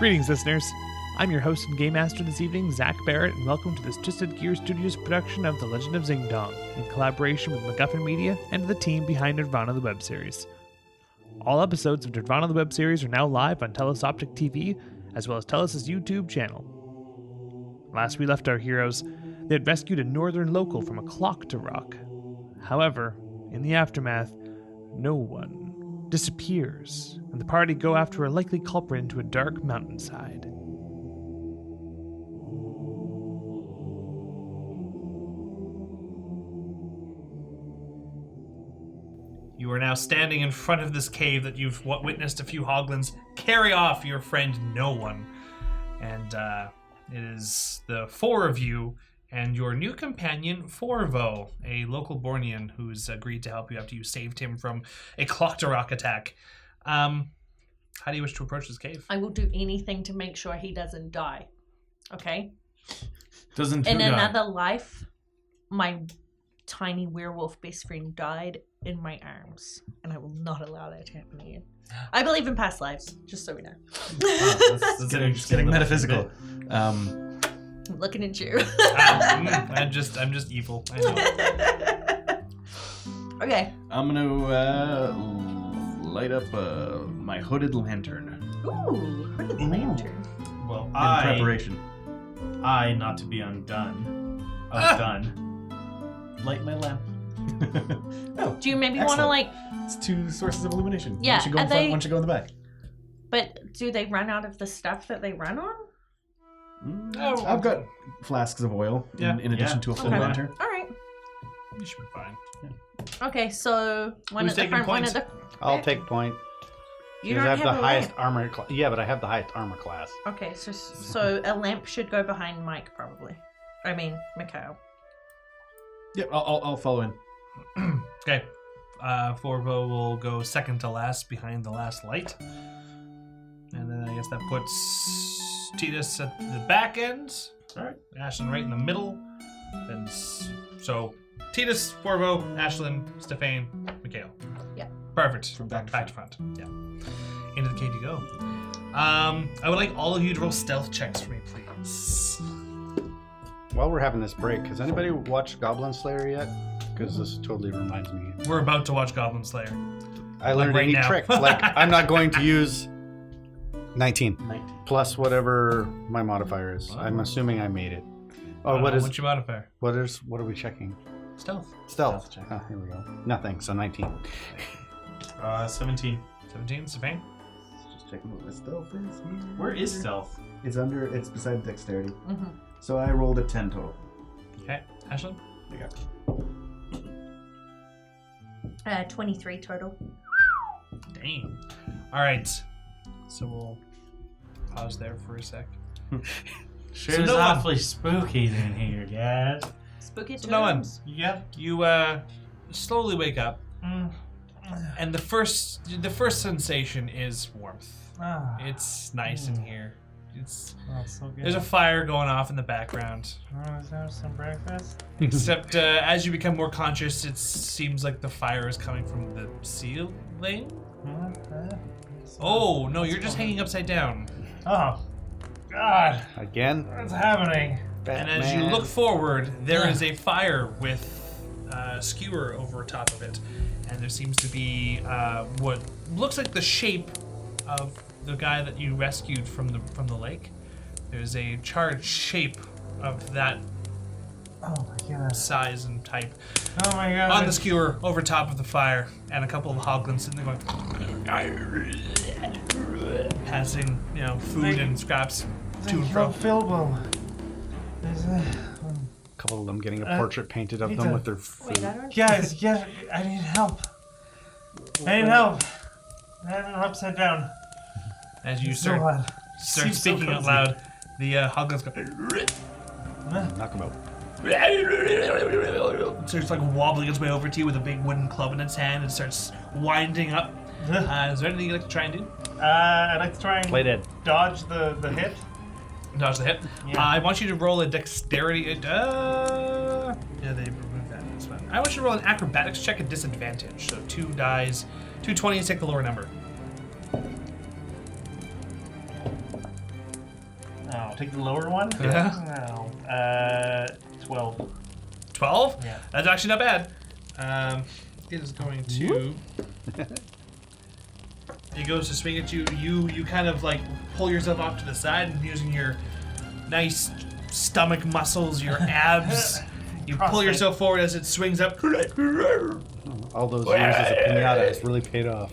Greetings, listeners. I'm your host and game master this evening, Zach Barrett, and welcome to this Twisted Gear Studios production of The Legend of Zing Dong, in collaboration with MacGuffin Media and the team behind Nirvana the web series. All episodes of Nirvana the web series are now live on TLOZD TV, as well as TELUS's YouTube channel. Last we left our heroes, they had rescued a northern local from a Clocktarock. However, in the aftermath, no one disappears, and the party go after a likely culprit into a dark mountainside. You are now standing in front of this cave that you've witnessed a few hoglins carry off your friend No One. And it is the four of you and your new companion, Forvo, a local Bornean who's agreed to help you after you saved him from a Clocktarock attack. How do you wish to approach this cave? I will do anything to make sure he doesn't die. Okay? Doesn't In die? another life, my tiny werewolf best friend died in my arms, and I will not allow that to happen again. I believe in past lives, just so we know. That's getting metaphysical. I'm looking at you. I'm just evil. I know. Okay. I'm gonna light up my hooded lantern. Ooh, hooded lantern. Well, In preparation. I, not to be outdone, light my lamp. Oh, Do you maybe want to excellent. It's two sources of illumination. Yeah, One should go in are front, they- one should go in the back. But do they run out of the stuff that they run on? Oh, I've got flasks of oil in addition to a full Okay. lantern. All right. You should be fine. Okay, so one Who's at the taking front, one points? at the... I'll take point. You Because don't I have the a highest lamp. armor class. Yeah, but I have the highest armor class. Okay, so a lamp should go behind Mike, probably. I mean, Mikhail. Yep, I'll follow in. Okay. Forvo will go second to last behind the last light. And then I guess that puts Titus at the back end. Alright. Ashlyn right in the middle. Then so Titus, Forvo, Ashlyn, Stefan, Mikhail. Yeah. Perfect. From back to front. Yeah. Into the cave you go. I would like all of you to roll stealth checks for me, please. While we're having this break, has anybody watched Goblin Slayer yet? Because this totally reminds me. We're about to watch Goblin Slayer. I learned right any now. trick. Like, I'm not going to use 19 plus whatever my modifier is. I'm assuming I made it. Oh, What's your modifier? what are we checking? Stealth. Stealth. check. Oh, here we go. Nothing. So 19. 17. 17, Stefan. Just checking what my stealth is here. Where is stealth? It's beside dexterity. Mm-hmm. So I rolled a 10 total. Okay. Ashlyn? 23 total. Dang. All right. So we'll pause there for a sec. Sure So is no one- awfully spooky in here, guys. Spooky So no one. totems. Yep. You slowly wake up, and the first sensation is warmth. Ah, It's nice in here. It's so good. there's a fire going off in the background. Is there some breakfast? Except as you become more conscious, it seems like the fire is coming from the ceiling. Oh no, you're just hanging upside down. Oh, God. Again? What's happening? And as you look forward, there is a fire with a skewer over top of it. And there seems to be what looks like the shape of the guy that you rescued from the lake. There's a charred shape of that Oh my God. size and type Oh my God. on the skewer over top of the fire, and a couple of hoglins sitting there going, passing, food and scraps to and fro. Philbo. A couple of them getting a portrait painted of them with their food. Wait, I don't... Guys, I need help. I need help. I'm upside down. As you It's so start hot. speaking Seems so out cozy. loud, the hoglins go. Knock them out. Starts like wobbling its way over to you with a big wooden club in its hand and starts winding up. Is there anything you'd like to try and do? I'd like to try and Play dead. dodge the hit. Dodge the hit. Yeah. I want you to roll a dexterity. Yeah, they removed that. That's fine. I want you to roll an acrobatics check at disadvantage. So 2 dies, 2 20s, take the lower number. take the lower one. Yeah. No. 12. 12? Yeah. That's actually not bad. It is going to. He goes to swing at you. You kind of like pull yourself off to the side and using your nice stomach muscles, your abs, you pull yourself forward as it swings up. All those years as a pinata has really paid off.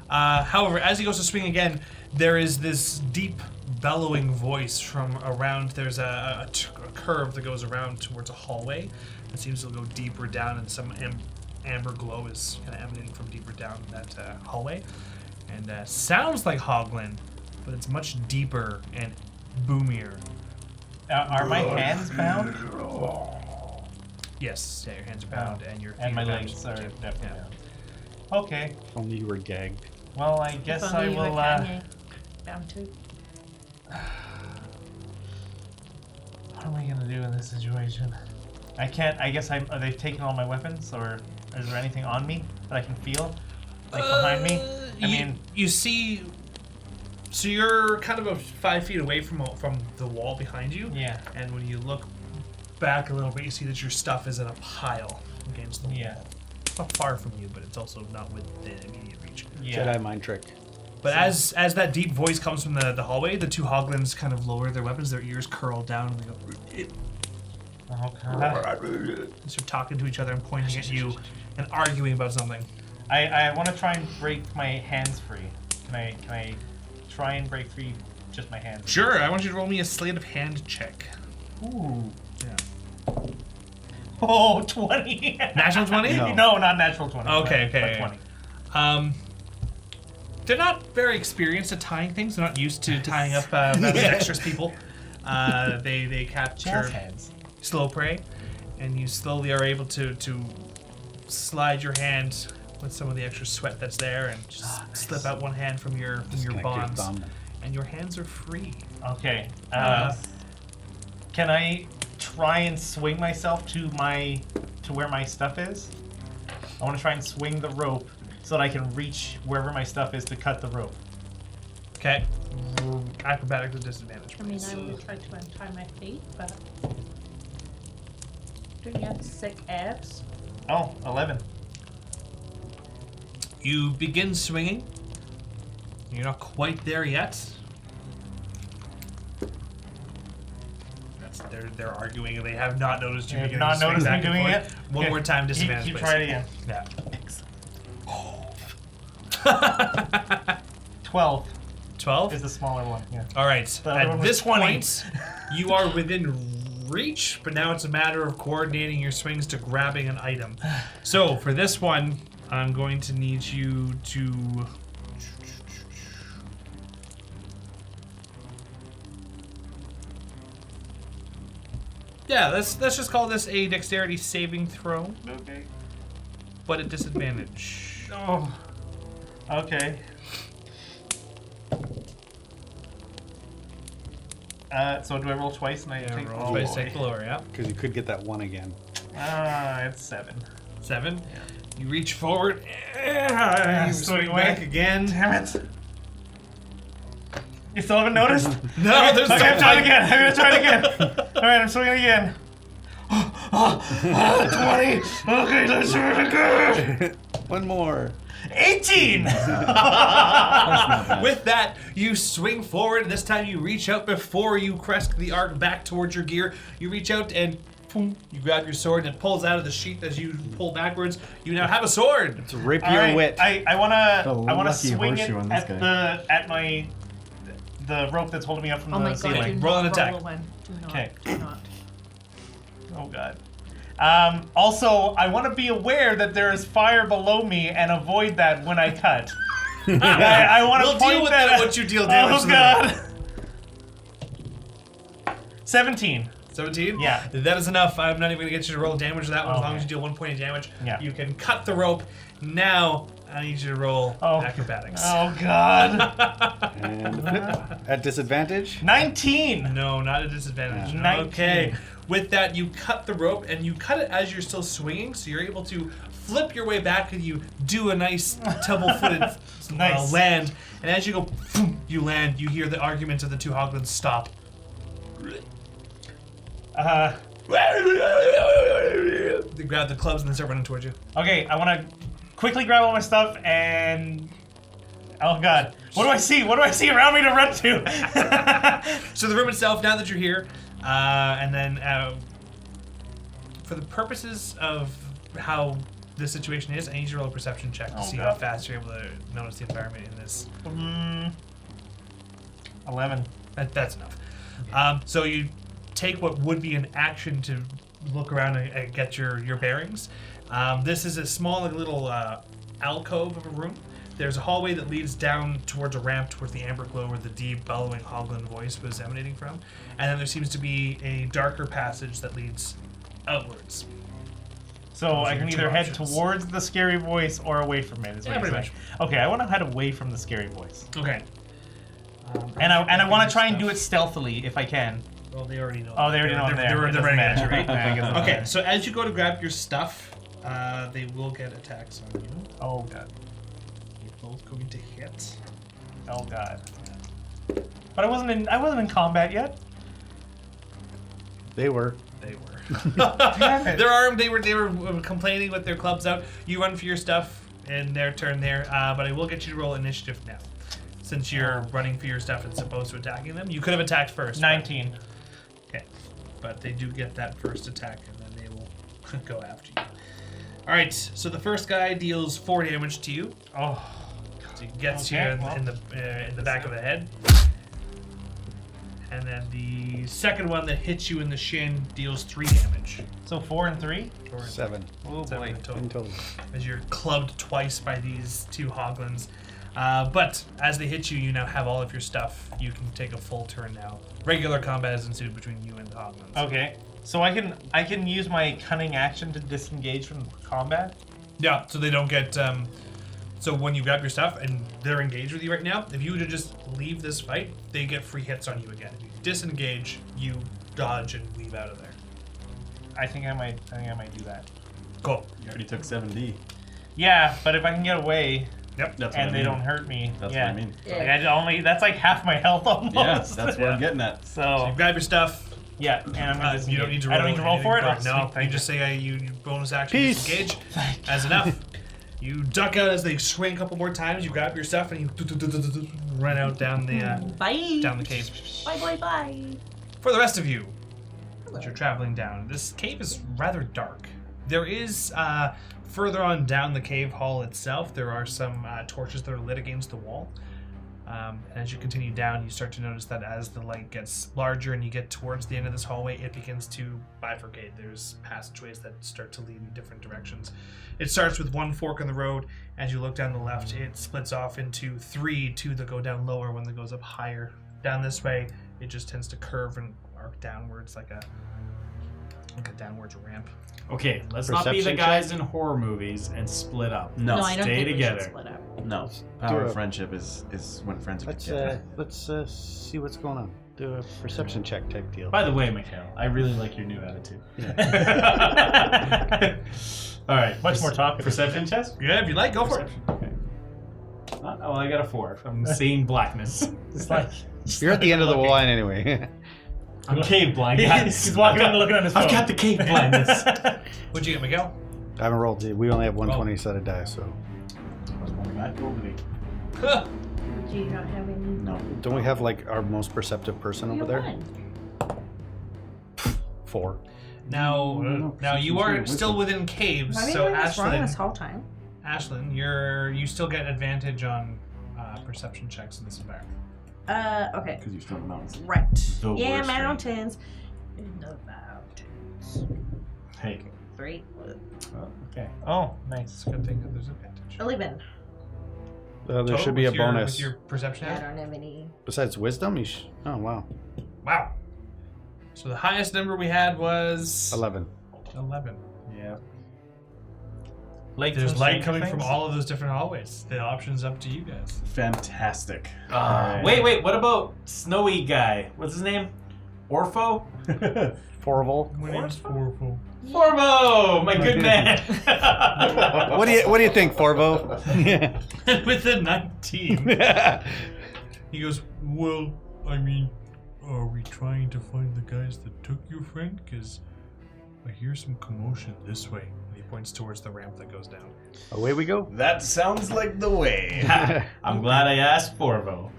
However, as he goes to swing again, there is this deep bellowing voice from around. There's a curve that goes around towards a hallway. It seems to go deeper down, and some amber glow is kind of emanating from deeper down that hallway. And sounds like Hoglin, but it's much deeper and boomier. Are my hands bound? Yes, yeah, your hands are bound, and your feet And my are bound. legs are definitely Yeah. bound. Okay. If only you were gagged. Well, I guess If I only you were will. Kanye. Bound to. What am I gonna do in this situation? I can't. I guess are they taking all my weapons, or is there anything on me that I can feel, like behind me? I mean, you see. So you're kind of 5 feet away from the wall behind you. yeah, And when you look back a little bit, you see that your stuff is in a pile against the wall. yeah, Not far from you, but it's also not within immediate reach. yeah. Jedi mind trick. But as that deep voice comes from the hallway, the two hoglins kind of lower their weapons, their ears curl down, and they go. Oh god. And start talking to each other and pointing at you and arguing about something. I want to try and break my hands free. Can I try and break free just my hands? Sure, I want you to roll me a sleight of hand check. Ooh. Yeah. Oh, 20. Natural 20? No. No, not natural 20. Okay, but okay. 20. They're not very experienced at tying things. They're not used to tying up dexterous people. They capture Jazz hands. slow prey, and you slowly are able to slide your hand with some of the extra sweat that's there, and just slip out one hand from your Disconnect your bonds, thumb. and your hands are free. Okay. Can I try and swing myself to where my stuff is? I want to try and swing the rope so that I can reach wherever my stuff is to cut the rope. Okay. Acrobatics with disadvantage. I mean, please. I will try to untie my feet, but. Don't you have sick abs? Oh, 11. You begin swinging. You're not quite there yet. They're arguing, and they have not noticed you. You have beginning not to swing noticed me back and doing forth. it? One Okay. more time, disadvantage. Keep please. trying it again. Yeah. 12 12. is the smaller one. Yeah. All right. The other one At was this 20. point, you are within reach, but now it's a matter of coordinating your swings to grabbing an item. So for this one, I'm going to need you to. Yeah, let's just call this a dexterity saving throw, Okay. but at disadvantage. Oh. Okay. So do I roll twice and I Yeah, take roll oh, twice, boy. take the lower, yeah. Because you could get that one again. It's 7. 7. You reach forward. swing You swing away. back again. Damn it. You still haven't noticed? No, there's Okay, I'm trying no again. I'm gonna try it again. Alright, I'm swinging again. 20. Okay, let's try it again. One more. 18. With that, you swing forward. This time you reach out before you crest the arc back towards your gear. You reach out and boom, you grab your sword and it pulls out of the sheath as you pull backwards. You now have a sword. It's rapier Alright, wit. I wanna lucky swing it horseshoe on this at the rope that's holding me up from Oh the my god, ceiling. do Roll an not attack. roll a one. Do not. Okay. Do not. Oh god. Also, I want to be aware that there is fire below me and avoid that when I cut. I want to We'll point deal with that that at- once you deal damage Oh to the god. 17. 17? Yeah. That is enough. I'm not even going to get you to roll damage to that one. As long Okay. as you deal 1 point of damage, Yeah. you can cut the rope. Now, I need you to roll acrobatics. Oh god. And at disadvantage? 19. No, not a disadvantage. Yeah. 19. Okay. With that, you cut the rope, and you cut it as you're still swinging, so you're able to flip your way back, and you do a nice double-footed Nice. land. And as you go, boom, you land. You hear the arguments of the two hoglins stop. They grab the clubs and then start running towards you. Okay, I want to quickly grab all my stuff and... Oh god. What do I see? What do I see around me to run to? So the room itself, now that you're here, and then for the purposes of how this situation is, I need you to roll a perception check to see how fast you're able to notice the environment in this. 11. That's enough. So you take what would be an action to look around and get your bearings. This is a small little alcove of a room. There's a hallway that leads down towards a ramp towards the amber glow where the deep, bellowing Hoglin voice was emanating from. And then there seems to be a darker passage that leads outwards. So Those I are can your either two head options. towards the scary voice or away from it. Is what Yeah, you're pretty saying. Okay, I want to head away from the scary voice. Okay. And I want to try and do it stealthily if I can. Well, they already know. Oh, they already know I'm there. They're running at you, right? I guess Okay, that's so as you go to grab your stuff, they will get attacks on you. Oh god. You're both going to hit. Oh god. But I wasn't in combat yet. They were. They were. They're armed. They were complaining with their clubs out. You run for your stuff, and their turn there. But I will get you to roll initiative now, since you're running for your stuff and supposed to attacking them. You could have attacked first. 19. Okay, but they do get that first attack, and then they will go after you. All right. So the first guy deals 4 damage to you. Oh. So he gets Okay, you in the back of the head. And then the second one that hits you in the shin deals 3 damage. So 4 and 3? 7. Oh Seven boy. in total. In total. As you're clubbed twice by these 2 Hoglins. But as they hit you, you now have all of your stuff. You can take a full turn now. Regular combat is ensued between you and the Hoglins. Okay. So I can use my cunning action to disengage from combat? Yeah, so they don't get... so when you grab your stuff and they're engaged with you right now, if you were to just leave this fight, they get free hits on you again. If you disengage, you dodge and leave out of there. I think I might do that. Cool. You already took 7D. Yeah, but if I can get away Yep. That's and what I they mean. don't hurt me, That's yeah. what I mean. That's like half my health almost. Yeah, that's what I'm getting at. So you grab your stuff. Yeah, and I'm gonna You don't need to roll. I don't need to roll for it? anything. Oh, No, sweet, thank you just say you bonus action Peace. disengage. As enough. You duck out as they swing a couple more times. You grab your stuff and you run out down the Bye. down the cave. Bye. For the rest of you, as you're traveling down, this cave is rather dark. There is further on down the cave hall itself, there are some torches that are lit against the wall. And as you continue down, you start to notice that as the light gets larger and you get towards the end of this hallway, it begins to bifurcate. There's passageways that start to lead in different directions. It starts with one fork in the road. As you look down the left, it splits off into 3, 2 that go down lower, one that goes up higher. Down this way, it just tends to curve and arc downwards like a downwards ramp. Okay, let's not be the Perception guys in horror movies and split up. No. No, I don't Stay think together. we should split up. No. Power Do of it. friendship is when friends are Let's together. see what's going on. Do a perception check type deal. By the way, Mikhail, I really like your new attitude. All right, Much more talkative. Perception test? Yeah, if you like, go for it. Okay. Oh, I got a 4. I'm seeing blackness. It's like You're at the end of the line anyway. I'm cave blind. he's walking around looking at his phone. I've got the cave blindness. What'd you get, Miguel? I haven't rolled. We only have 120 set of dice, so Do you not have any? No. don't we have like our most perceptive person over there? One. 4. Now, No, now you perception's are good, still wisdom. within caves, I mean, so we was wrong this Ashlyn, whole time. you still get advantage on perception checks in this environment. Okay. Because you're still in the mountains. Right. The Yeah, worst mountains. In the mountains. Hey. 3. Okay. Oh, nice. It's a good thing that there's advantage. 11. There Total should be a with your- bonus. with your perception. Yeah, I don't have any. Besides wisdom, oh wow, Wow. So the highest number we had was 11. 11. Yeah. Like There's from light Stranger coming from Things? all of those different hallways. The option's up to you guys. Fantastic. Wait. What about snowy guy? What's his name? Orpho? Forvo. My name's Forvo. Forvo, my good man. What do you think, Forvo? And with a 19, he goes, well, I mean, Are we trying to find the guys that took your friend? Because I hear some commotion this way. And he points towards the ramp that goes down. Away we go. That sounds like the way. I'm glad I asked Forvo.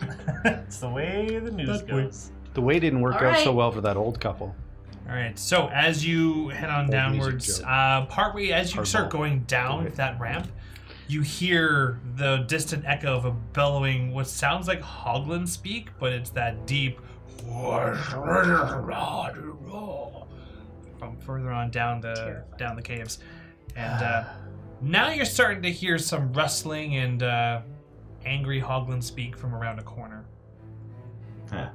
It's the way the news That way. goes. The way didn't work All out so right. well for that old couple. All right, so as you head on Old downwards, music partway as you Hardball. start going down Okay. that ramp, you hear the distant echo of a bellowing, what sounds like Hoglin speak, but it's that deep from further on down the caves, and now you're starting to hear some rustling and angry Hoglin speak from around a corner.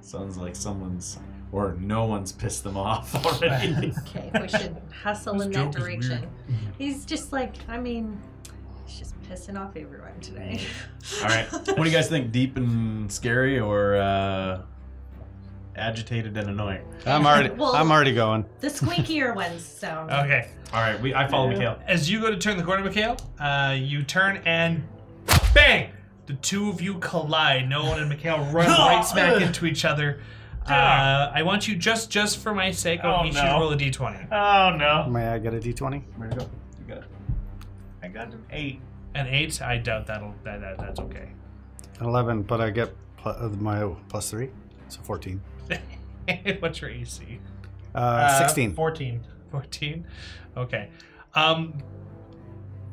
Sounds like someone's or no one's pissed them off already. Okay, we should hustle This in that joke is direction. He's just like, he's just pissing off everyone today. All right. What do you guys think? Deep and scary, or agitated and annoying? I'm already Well- I'm already going. The squeakier ones sound. Okay. All right. I follow Mikhail. As you go to turn the corner, Mikhail, you turn and bang! The two of you collide. Nolan and Mikhail run right smack into each other. I want you just for my sake, I want you to roll a d20. Oh no. May I get a D20? Where'd it go? You got it. I got an 8. An 8, I doubt that's okay. 11, but I get my plus 3, so 14. What's your AC? 16. 14. 14? Okay.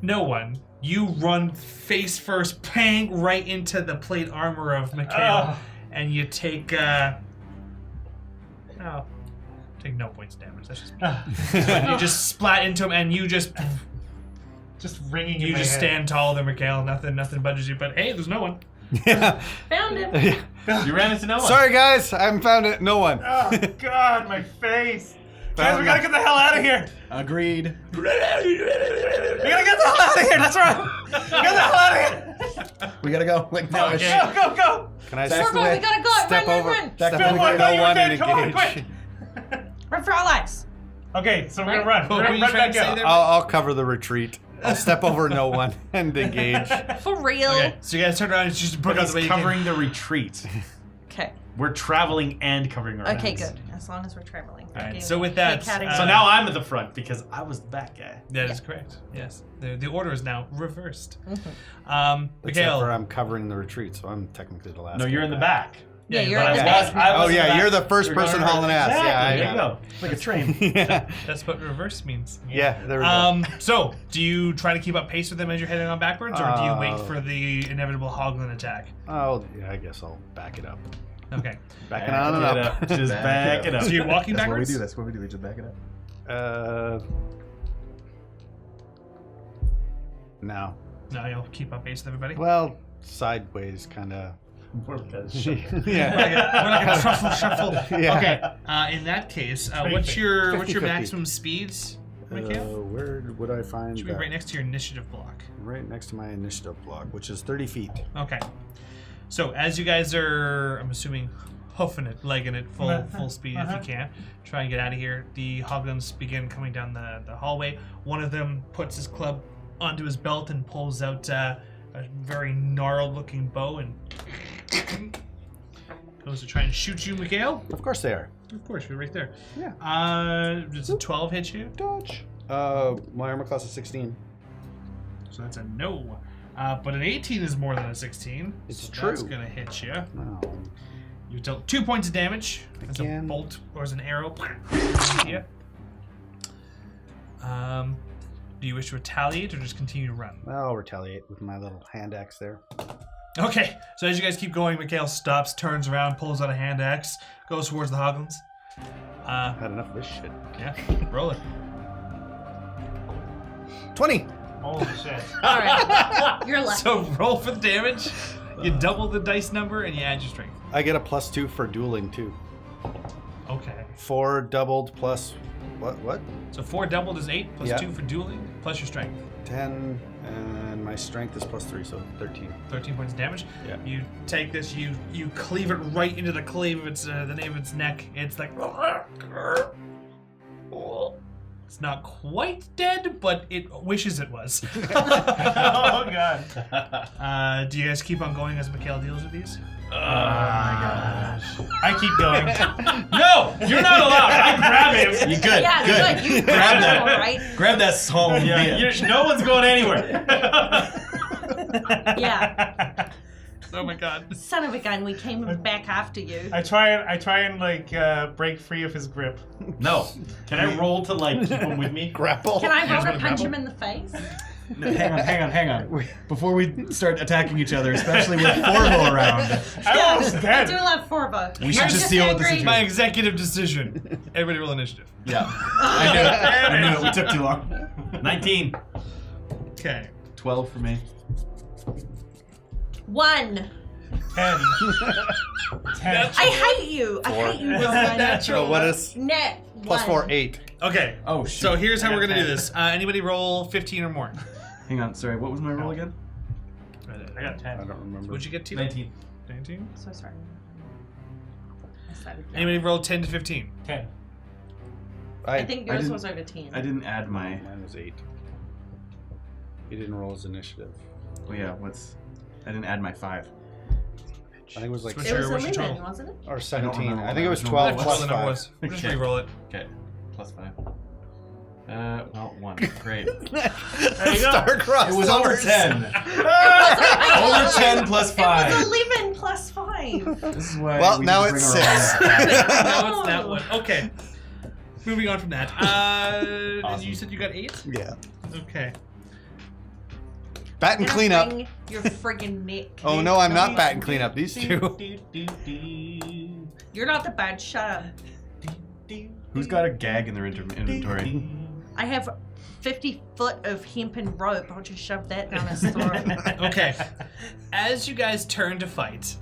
No one. You run face first, bang, right into the plate armor of Mikhail, and you take no points damage. That's just but you just splat into him, and you just ringing. in you my just head. stand tall there, Mikhail. Nothing budges you. But hey, there's no one. Yeah. Found him. You ran into no one. Sorry guys, I haven't found it. No one. Oh God, my face. Guys, Found we gotta nothing. get the hell out of here. Agreed. We gotta get the hell out of here. That's right. Get the hell out of here. We gotta go. Like now. Okay. Go. Can I Forvo, we gotta go. step Run, over? run. Step Phil, over I thought you no were one dead. and Come on, engage. Run for our lives. Okay, so we're gonna run. What We're were gonna you run trying back to say out. there? I'll cover the retreat. I'll step over no one and engage. For real. Okay, so you guys turn around and just put But out the way he's you came. covering the retreat. Okay. We're traveling and covering our Okay, backs. good. As long as we're traveling. All right, Okay, so with that, good catting. So now I'm at the front because I was the back guy. That is correct. Yes, the order is now reversed. Mhm. Except Mikhail, for I'm covering the retreat, so I'm technically the last. No, you're guy in the back. Yeah, you're but in the I back. Oh yeah, you're the first person hauling ass. Exactly. Yeah, I there you got go. It's like a train. it. Yeah, that's what reverse means. yeah, there we go. So do you try to keep up pace with them as you're heading on backwards, or do you wait Uh, for the inevitable Hoglin attack? Oh yeah, I guess I'll back it up. Okay, Backing on and up. Just back it up. so you're walking backwards. That's what we do. We just back it up. No. No, you'll keep up pace with everybody. Well, sideways, kind of. We're kind of Yeah. We're not gonna shuffle. Yeah. Okay. In that case, what's your 50-50. maximum speeds, Mikhail? Where would I find Should be that? right next to your initiative block. Right next to my initiative block, which is 30 feet. Okay. So as you guys are, I'm assuming, hoofing it, legging it full speed if you can, try and get out of here. The Hoglins begin coming down the hallway. One of them puts his club onto his belt and pulls out a very gnarled-looking bow and goes to try and shoot you, Mikhail. Of course they are. Of course, you're right there. Yeah. Does a 12 hit you? Dodge. My armor class is 16. So that's a no. But an 18 is more than a 16. It's so true. That's gonna hit you. No. You dealt 2 points of damage as a Again. bolt or as an arrow. Yeah. Do you wish to retaliate or just continue to run? I'll retaliate with my little hand axe there. Okay, so as you guys keep going, Mikhail stops, turns around, pulls out a hand axe, goes towards the Hoglins. Had enough of this shit. Yeah, roll it. 20. Holy shit. All right. You're lucky. So roll for the damage. You double the dice number and you add your strength. I get a +2 for dueling too. Okay. 4 doubled plus what? So 4 doubled is 8, plus Yeah. 2 for dueling, plus your strength. 10, and my strength is +3, so 13. 13 points of damage. Yeah. You take this, you cleave it right into the clave of its, the nape of its neck. It's like, It's not quite dead, but it wishes it was. Oh god. Do you guys keep on going as Mikhail deals with these? Oh my gosh. I keep going. No, you're not allowed. I grab him. You good? Yeah, good. You Grab that. all right? Grab that song. Yeah, no one's going anywhere. Yeah. Oh my god. Son of a gun, we came back after you. I try and like break free of his grip. No. Can I roll to like keep him with me? Grapple. Can I roll wanna to punch grapple? him in the face? No, hang on. Before we start attacking each other, especially with Forvo around, I almost I dead. do love Forvo. we should I'm just deal with the angry. situation. My executive decision. Everybody roll initiative. Yeah. I knew it. I knew it. We took too long. 19. Okay. 12 for me. 1. 10. 10. I hate you. I hate you. Rowan. So what is Net. plus 1. 4, 8. Okay. Oh, shit. So here's how I we're got gonna do 10. this. Anybody roll 15 or more? Hang on. Sorry. What was my roll again? I got 10. I don't remember. What'd you get to? 19. 19? So sorry. I started down. Anybody roll 10 to 15? 10. I think yours didn't- was over 10. I didn't add my. Mine was 8. He didn't roll his initiative. Oh yeah. I didn't add my 5. I think it was like Switch It was What's your 11, total? wasn't it? or I 17. don't remember I what think it my was original 12 roll plus the number 5. was. We'll just Okay. re-roll it. Okay. Plus 5. Well, 1. Great. Star-crossed It was over swords. 10. Over 10 plus It was 5. 11 plus 5. This is why. Well, we now need to it's bring our 6. own. Now it's that one. Okay. Moving on from that. Awesome. You said you got 8? Yeah. Okay. Bat and Gonna cleanup. wring Your friggin' neck. Oh no, I'm not bat and cleanup. These two. You're not the bad. Shut up. Who's got a gag in their inventory? I have 50 foot of hempen rope. I'll just shove that down his throat. Okay. As you guys turn to fight,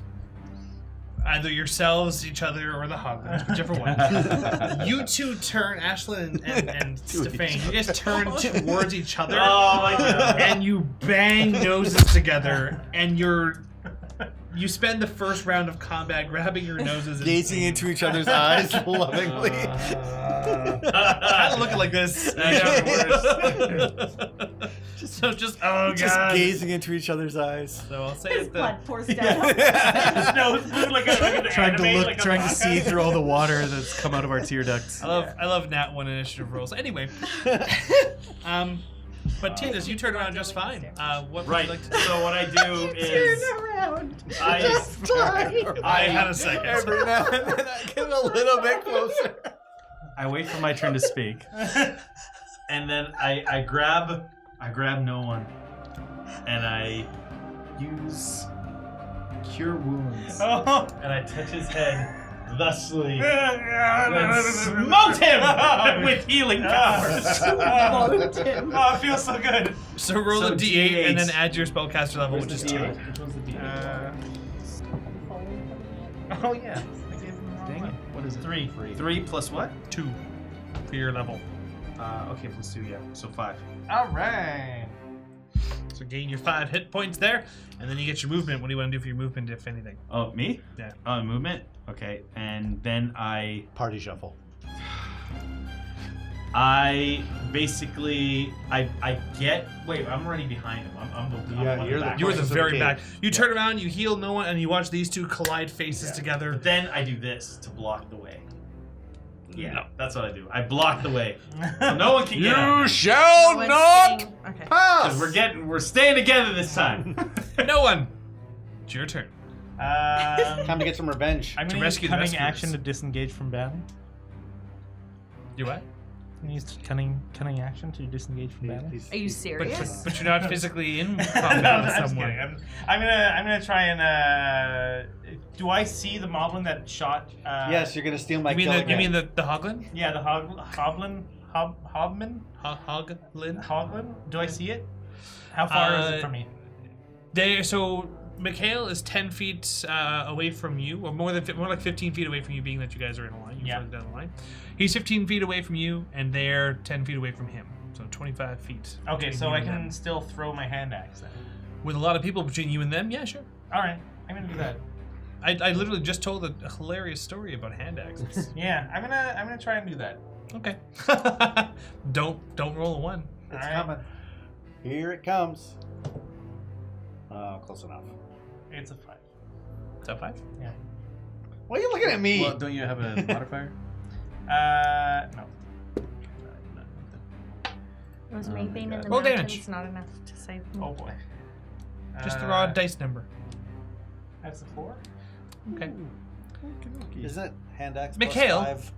either yourselves, each other, or the Hoglins, whichever one, you two turn, Ashlyn and Stefan, you guys turn towards each other, Oh my god. and you bang noses together, and you spend the first round of combat grabbing your noses and Gazing into each other's eyes lovingly. kind of looking like this. Afterwards. So just oh god. Just gazing into each other's eyes. So I'll say His it blood pours down. No, it's like an Trying to anime, look, like a trying to see manga. through all the water that's come out of our tear ducts. I love Nat 1 initiative rolls. Anyway, but Tinas, you turned around just fine. What would Right. you like to do? So what I do is Turn around. I had a second. Every now and then I get a little bit closer. I wait for my turn to speak, and then I grab no one, and I use cure wounds, Oh, and I touch his head thusly, God. and smote him with healing powers. Oh, it feels so good. So roll So a D8 and D8. then add your spellcaster level, Where's which is the 2. D8? Which one's the D8? Oh yeah. I gave him the wrong Dang one. it. What is it? 3. 3 plus what? 2 for your level. Okay, plus 2, yeah. So 5. All right. So gain your 5 hit points there, and then you get your movement. What do you want to do for your movement, if anything? Oh, me? Yeah. Oh, movement? Okay, and then I Party shuffle. basically I get. Wait, I'm already behind him. I'm the. Yeah, I'm on you're the back. You were the Closest to very the back. cave. You turn around, you heal no one, and you watch these two collide faces Yeah. together. But then I do this to block the way. Yeah, No. that's what I do. I block the way, so no one can get out. You shall No one's not getting- Okay. pass. Because we're staying together this time. No one. It's your turn. Time to get some revenge. I'm To gonna use rescue the cunning rescuers. action to disengage from battle. You what? I'm gonna use cunning action to disengage from battle. Are you serious? But you're not physically in combat with I'm just someone. kidding. I'm gonna try and. Do I see the moblin that shot? Yes, you're gonna steal my You mean kill the, you again. mean the Hoglin? Yeah, the Hoglin. Hoglin. Hoglin? Do I see it? How far is it from me? So Mikhail is 10 feet away from you, or more like 15 feet away from you, being that you guys are in a line. You're down the line. He's 15 feet away from you, and they're 10 feet away from him. So 25 feet. Okay, between so you I and can them. still throw my hand axe then. With a lot of people between you and them, yeah, sure. All right, I'm gonna do that. I literally just told a hilarious story about hand axes. Yeah, I'm gonna try and do that. Okay. don't roll a 1. It's coming. Here it comes. Close enough. It's a 5. Is that 5? Yeah. Why are you looking at me? Well, don't you have a modifier? No. It was methane in the Roll mountains, damage. not enough to save me. Oh boy. Just the raw dice number. That's a 4. Okay. Isn't it hand axe Mikhail. plus 5?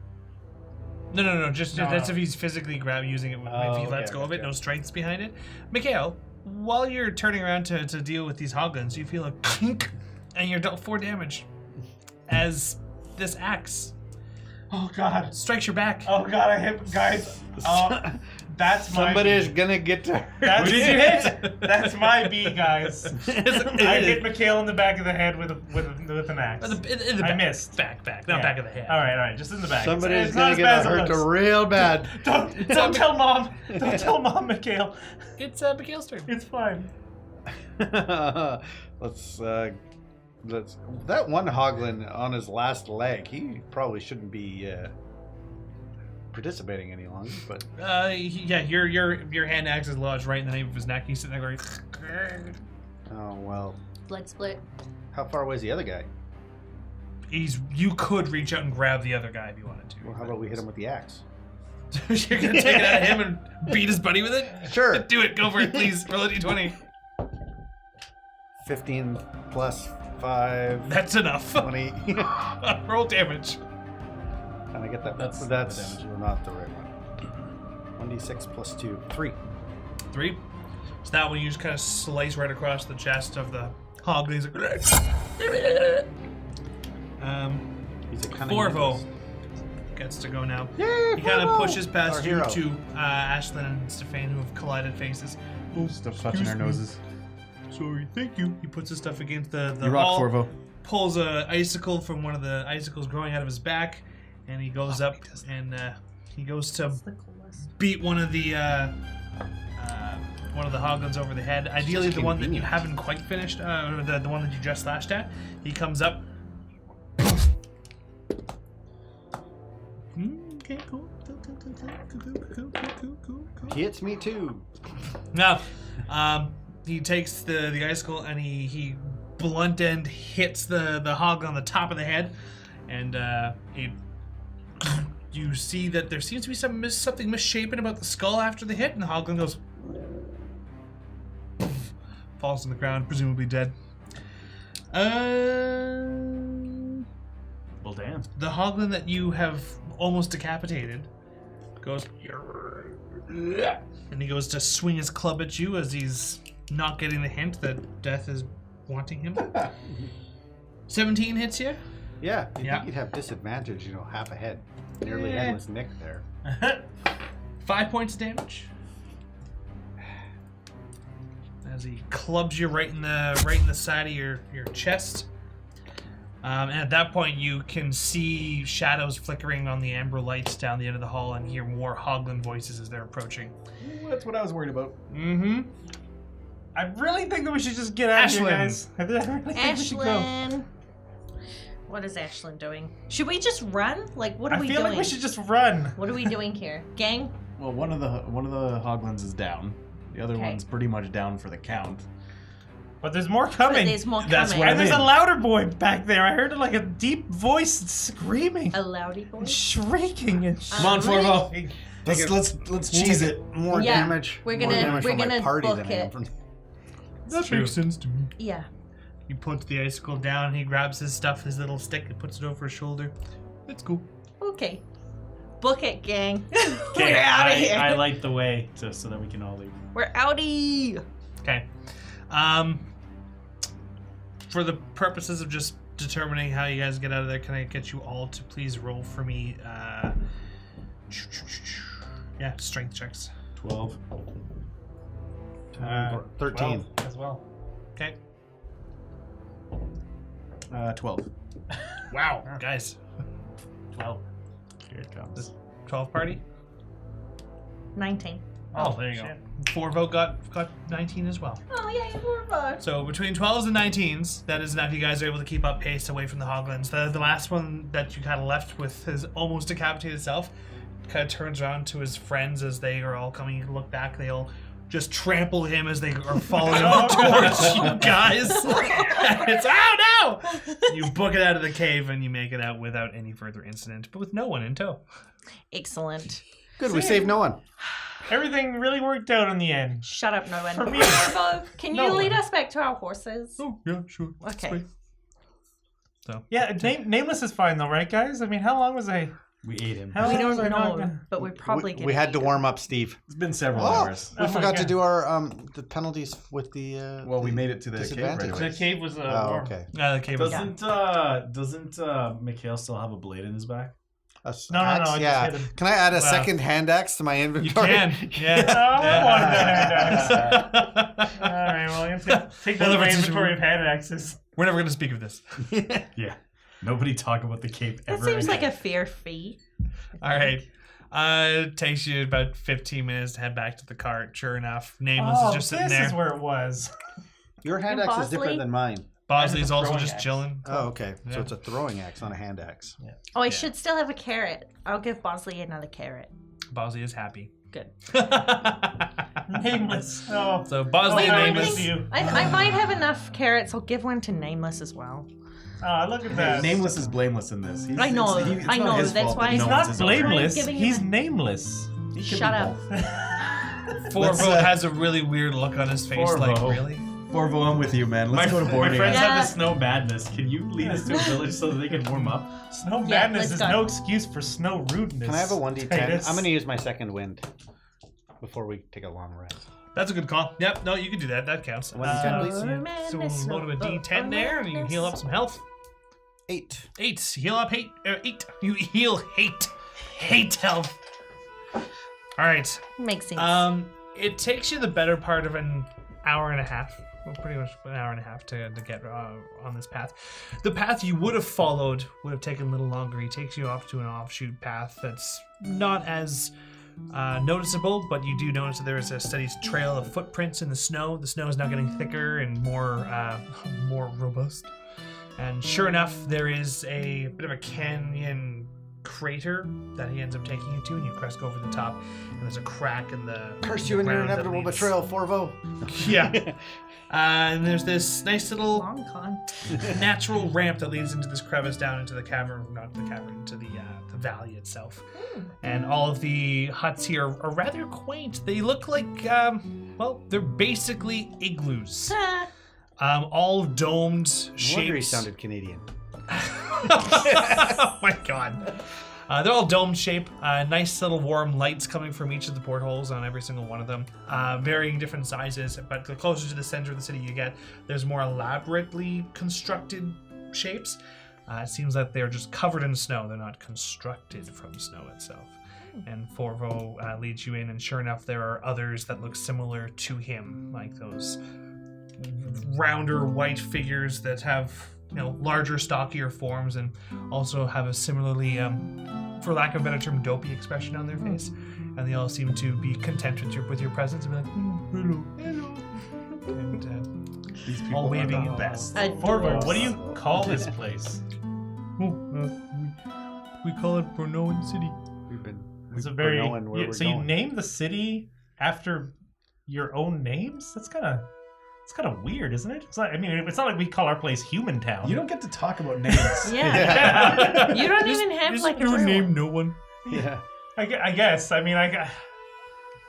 No. Just No, that's no. if he's physically using it. If he lets go of it, no strengths behind it. Mikhail, while you're turning around to deal with these hoglins, you feel a clink, and you're dealt 4 damage as this axe Oh god. strikes your back. Oh god, I hit guys. That's my Somebody's gonna get to hurt. That's, Who did you hit? That's my B, guys. I hit it. Mikhail in the back of the head with an axe. In the I back. missed. Back, not Yeah. back of the head. All right, just in the back. Somebody's It's not gonna as get bad as it hurt looks. real bad. Don't tell mom. Don't tell mom, Mikhail. It's Mikhail's turn. It's fine. let's that one hoglin on his last leg. He probably shouldn't be participating any longer. But Yeah, your hand axe is lodged right in the nape of his neck. He's sitting there going. oh well. Blood split. How far away is the other guy? You could reach out and grab the other guy if you wanted to. Well, how about we hit him with the axe? You're gonna take it out of him and beat his buddy with it? Sure. Do it. Go for it, please. Roll a d20. 15 plus 5. That's enough. 20. Roll damage. Can I get that? That's That's the damage. not the right one. 1d6 plus 2. 3. 3. So that one you just kind of slice right across the chest of the hog. He's like, He's a cunning Forvo linguist. gets to go now. Yay, He kind of Forvo! pushes past Our you hero. to Ashlyn and Stefan, who have collided faces. Oh, Stop touching our noses. sorry, thank you. He puts his stuff against the You rock, wall, Forvo. pulls a icicle from one of the icicles growing out of his back, and he goes up and he goes to beat one of the hoglins over the head. Ideally, the one that you haven't quite finished, or the one that you just slashed at. He comes up. Okay, cool. He hits me too. Now, he takes the icicle and he blunt end hits the hoglin on the top of the head, and you see that there seems to be something misshapen about the skull after the hit, and the hoglin goes, falls on the ground, presumably dead. Well, damn. The hoglin that you have almost decapitated goes, and he goes to swing his club at you as he's not getting the hint that death is wanting him. 17 hits you. Yeah, you'd Yeah. think you'd have disadvantage, half a head. Nearly Yeah. headless Nick there. 5 points of damage. As he clubs you right in the side of your chest. And at that point, you can see shadows flickering on the amber lights down the end of the hall and hear more hoglin voices as they're approaching. That's what I was worried about. Mm-hmm. I really think that we should just get out of here, Ashlyn. guys. I really think we should go. Ashlyn. What is Ashlyn doing? Should we just run? Like, what are I we feel doing? like we should just run. What are we doing here? Gang? Well, one of the hoglins is down. The other Okay. one's pretty much down for the count. But there's more But coming. there's more That's coming. what I And there's a mean. louder boy back there. I heard like a deep voice screaming A loudy boy? and shrieking and Come on, really? Forvo. Let's cheese it. More Yeah, damage. we're more gonna- damage we're from my gonna party book than I am it. from. That makes sense to me. Yeah. He puts the icicle down, he grabs his stuff, his little stick, and puts it over his shoulder. It's cool. Okay. Book it, gang. Okay, We're out of here. I light the way so that we can all leave. We're outie. Okay. For the purposes of just determining how you guys get out of there, can I get you all to please roll for me? Strength checks. 12. 13. 12 as well. Okay. 12. Wow, guys. 12. Here it comes. 12 party. 19. Oh, there you shit. go. Forvo got 19 as well. Oh, yeah, we're fine. So between 12s and 19s, that is enough. You guys are able to keep up pace away from the hoglins. The last one that you kind of left with his almost decapitated self kind of turns around to his friends as they are all coming. You look back, they all just trample him as they are following him towards you guys. And it's, oh no! You book it out of the cave and you make it out without any further incident, but with no one in tow. Excellent. Good, we saved no one. Everything really worked out in the end. Shut up, no one. For me. Forvo, can you No lead one. us back to our horses? Oh, yeah, sure. Okay. Yeah, nameless is fine though, right, guys? I mean, how long was I? We ate him. How We long was don't I not know, gonna- but we're probably We gonna had to eat warm up Steve. It's been several Oh, hours. we Oh, forgot okay. to do our the penalties with the. Well, we made it to the cave right disadvantage. away. The cave was Oh, warm. okay. The cave was Doesn't Mikhail still have a blade in his back? No, I just yeah. hit him. Can I add a Wow. second hand axe to my You inventory? can, yeah. I wanted that hand axe. All right, well, I'm gonna take Well, that if it's- inventory of hand axes. We're never going to speak of this. Yeah. Nobody talk about the cave That ever. seems like again. a fair fee. All right. It takes you about 15 minutes to head back to the cart. Sure enough, Nameless is just sitting this there. is where it was. Your hand And axe is different Bosley? than mine. Bosley's also throwing just axe. chilling. Oh, okay. Yeah. So it's a throwing axe, not a hand axe. Oh, I should still have a carrot. I'll give Bosley another carrot. Bosley is happy. Good. Nameless. Oh. So Bosley Wait, and I Nameless. think- you. I might have enough carrots. I'll give one to Nameless as well. Oh, look at that. Nameless is blameless in this. I know, It's I not know, his that's fault why that he's no Not one's his own. blameless. Giving him He's a- nameless. He can Shut be up. both. Forvo has a really weird look on his face, like, Forvo. really? Forvo, I'm with you, man. Let's go to My boarding. friends Yeah. have the snow madness. Can you lead us to a village so that they can warm up? Snow Yeah, madness let's is go. no excuse for snow rudeness. Can I have a 1d10? Titus. I'm going to use my second wind before we take a long rest. That's a good call. Yep, no, you can do that. That counts. 1d10, please. So we'll load him a D10 there, and you can heal up some health. 8. 8. Heal up 8. You heal hate health. All right. Makes sense. It takes you the better part of an hour and a half. Well, pretty much an hour and a half to get on this path. The path you would have followed would have taken a little longer. He takes you off to an offshoot path that's not as noticeable, but you do notice that there is a steady trail of footprints in the snow. The snow is now getting thicker and more robust. And sure enough, there is a bit of a canyon crater that he ends up taking you to, and you crest over the top, and there's a crack in the Curse you and your ground that inevitable leads- betrayal, Forvo. Yeah. And there's this nice little Long con. natural ramp that leads into this crevice down into the cavern, not the cavern, into the valley itself. And all of the huts here are rather quaint. They look like, well, they're basically igloos. All domed No wonder he shapes. sounded Canadian. Oh my god. They're all dome shape. Nice little warm lights coming from each of the portholes on every single one of them. Varying different sizes, but the closer to the center of the city you get, there's more elaborately constructed shapes. It seems that they're just covered in snow. They're not constructed from snow itself. And Forvo leads you in, and sure enough, there are others that look similar to him, like those rounder white figures that have, you know, larger, stockier forms, and also have a similarly, for lack of a better term, dopey expression on their face. And they all seem to be content with your presence and be like, hello, and These people all are waving the at best. Forvo, what do you call this place? we call it Brunoan City. It's a very. knowing where we're So you going. name the city after your own names? That's kind of weird, isn't it? It's not. I mean, it's not like we call our place Human Town. You don't get to talk about names. Yeah. You don't even have Just like a do real name one. no one. Yeah. I guess. I mean, I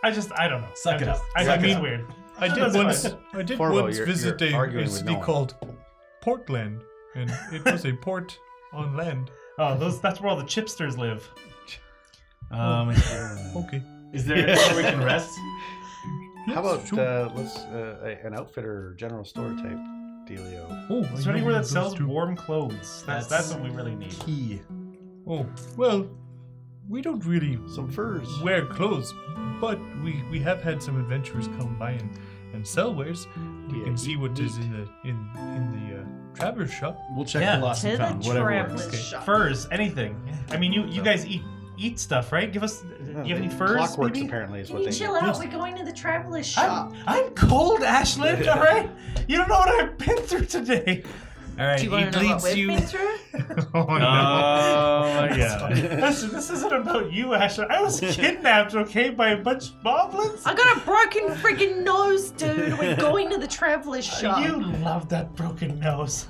don't know. Suck it up. I Suck think it it's up. weird. I did That's once. fine. I did Forvo, once you're visit arguing a with city no one. called Portland, and it was a port on land. Oh, that's where all the chipsters live. Okay. Is there anywhere we can rest? How about sure. let's an outfitter general store type dealio? Oh, Is there anywhere that sells warm clothes? That's what we really need. Key. Oh, well, we don't really Some furs. wear clothes, but we have had some adventurers come by and sell wares. You Yeah, can see what is in the traveler's shop. We'll check Yeah. the lost To and the found. Whatever traveler's works. shop. Furs, anything. I mean, you guys eat stuff, right? Give us. Do you have any furs? Clockworks maybe? apparently is Can what you they chill do. out? We're going to the traveler's shop. I'm cold, Ashland. All right. You don't know what I've been through today. All right, Do you he want to know what leads we've you. been through? Oh no! Oh my god. Listen, this isn't about you, Asher. I was kidnapped, okay, by a bunch of goblins. I got a broken freaking nose, dude. We're going to the traveler's shop. You love that broken nose.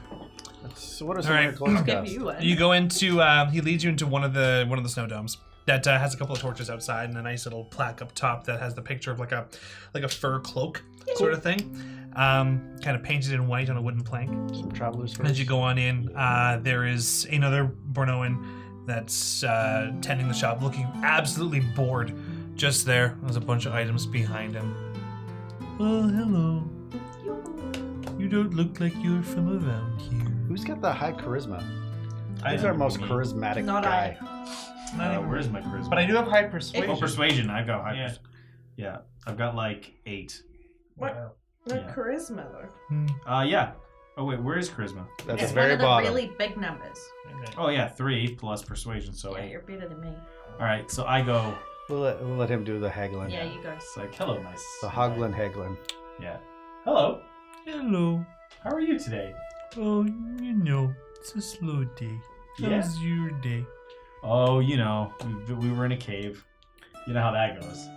So what are All some right. of your clothes Give cost? you one. You go into. He leads you into one of the snow domes that has a couple of torches outside and a nice little plaque up top that has the picture of like a fur cloak sort of thing, kind of painted in white on a wooden plank. Some travelers. As you go on in, there is another Bornoan that's tending the shop, looking absolutely bored. Just there's a bunch of items behind him. Oh, hello. You don't look like you're from around here. Who's got the high charisma? I Who's our most charismatic Not guy? Where's my charisma? But I do have high persuasion. Oh, persuasion. I've got high. Yeah. Yeah, I've got like 8. Wow. Not Yeah. charisma though. Yeah. Oh wait, where is charisma? That's It's the very one of the bottom. really big numbers. Oh yeah, 3 plus persuasion, so Yeah, 8. you're better than me. All right, so I go. We'll let him do the haggling. Yeah, you go. It's like, hello, nice. The hoglin haggling. Yeah. Hello. Hello. How are you today? Oh, it's a slow day. Yeah? How's your day? Oh, we were in a cave. You know how that goes.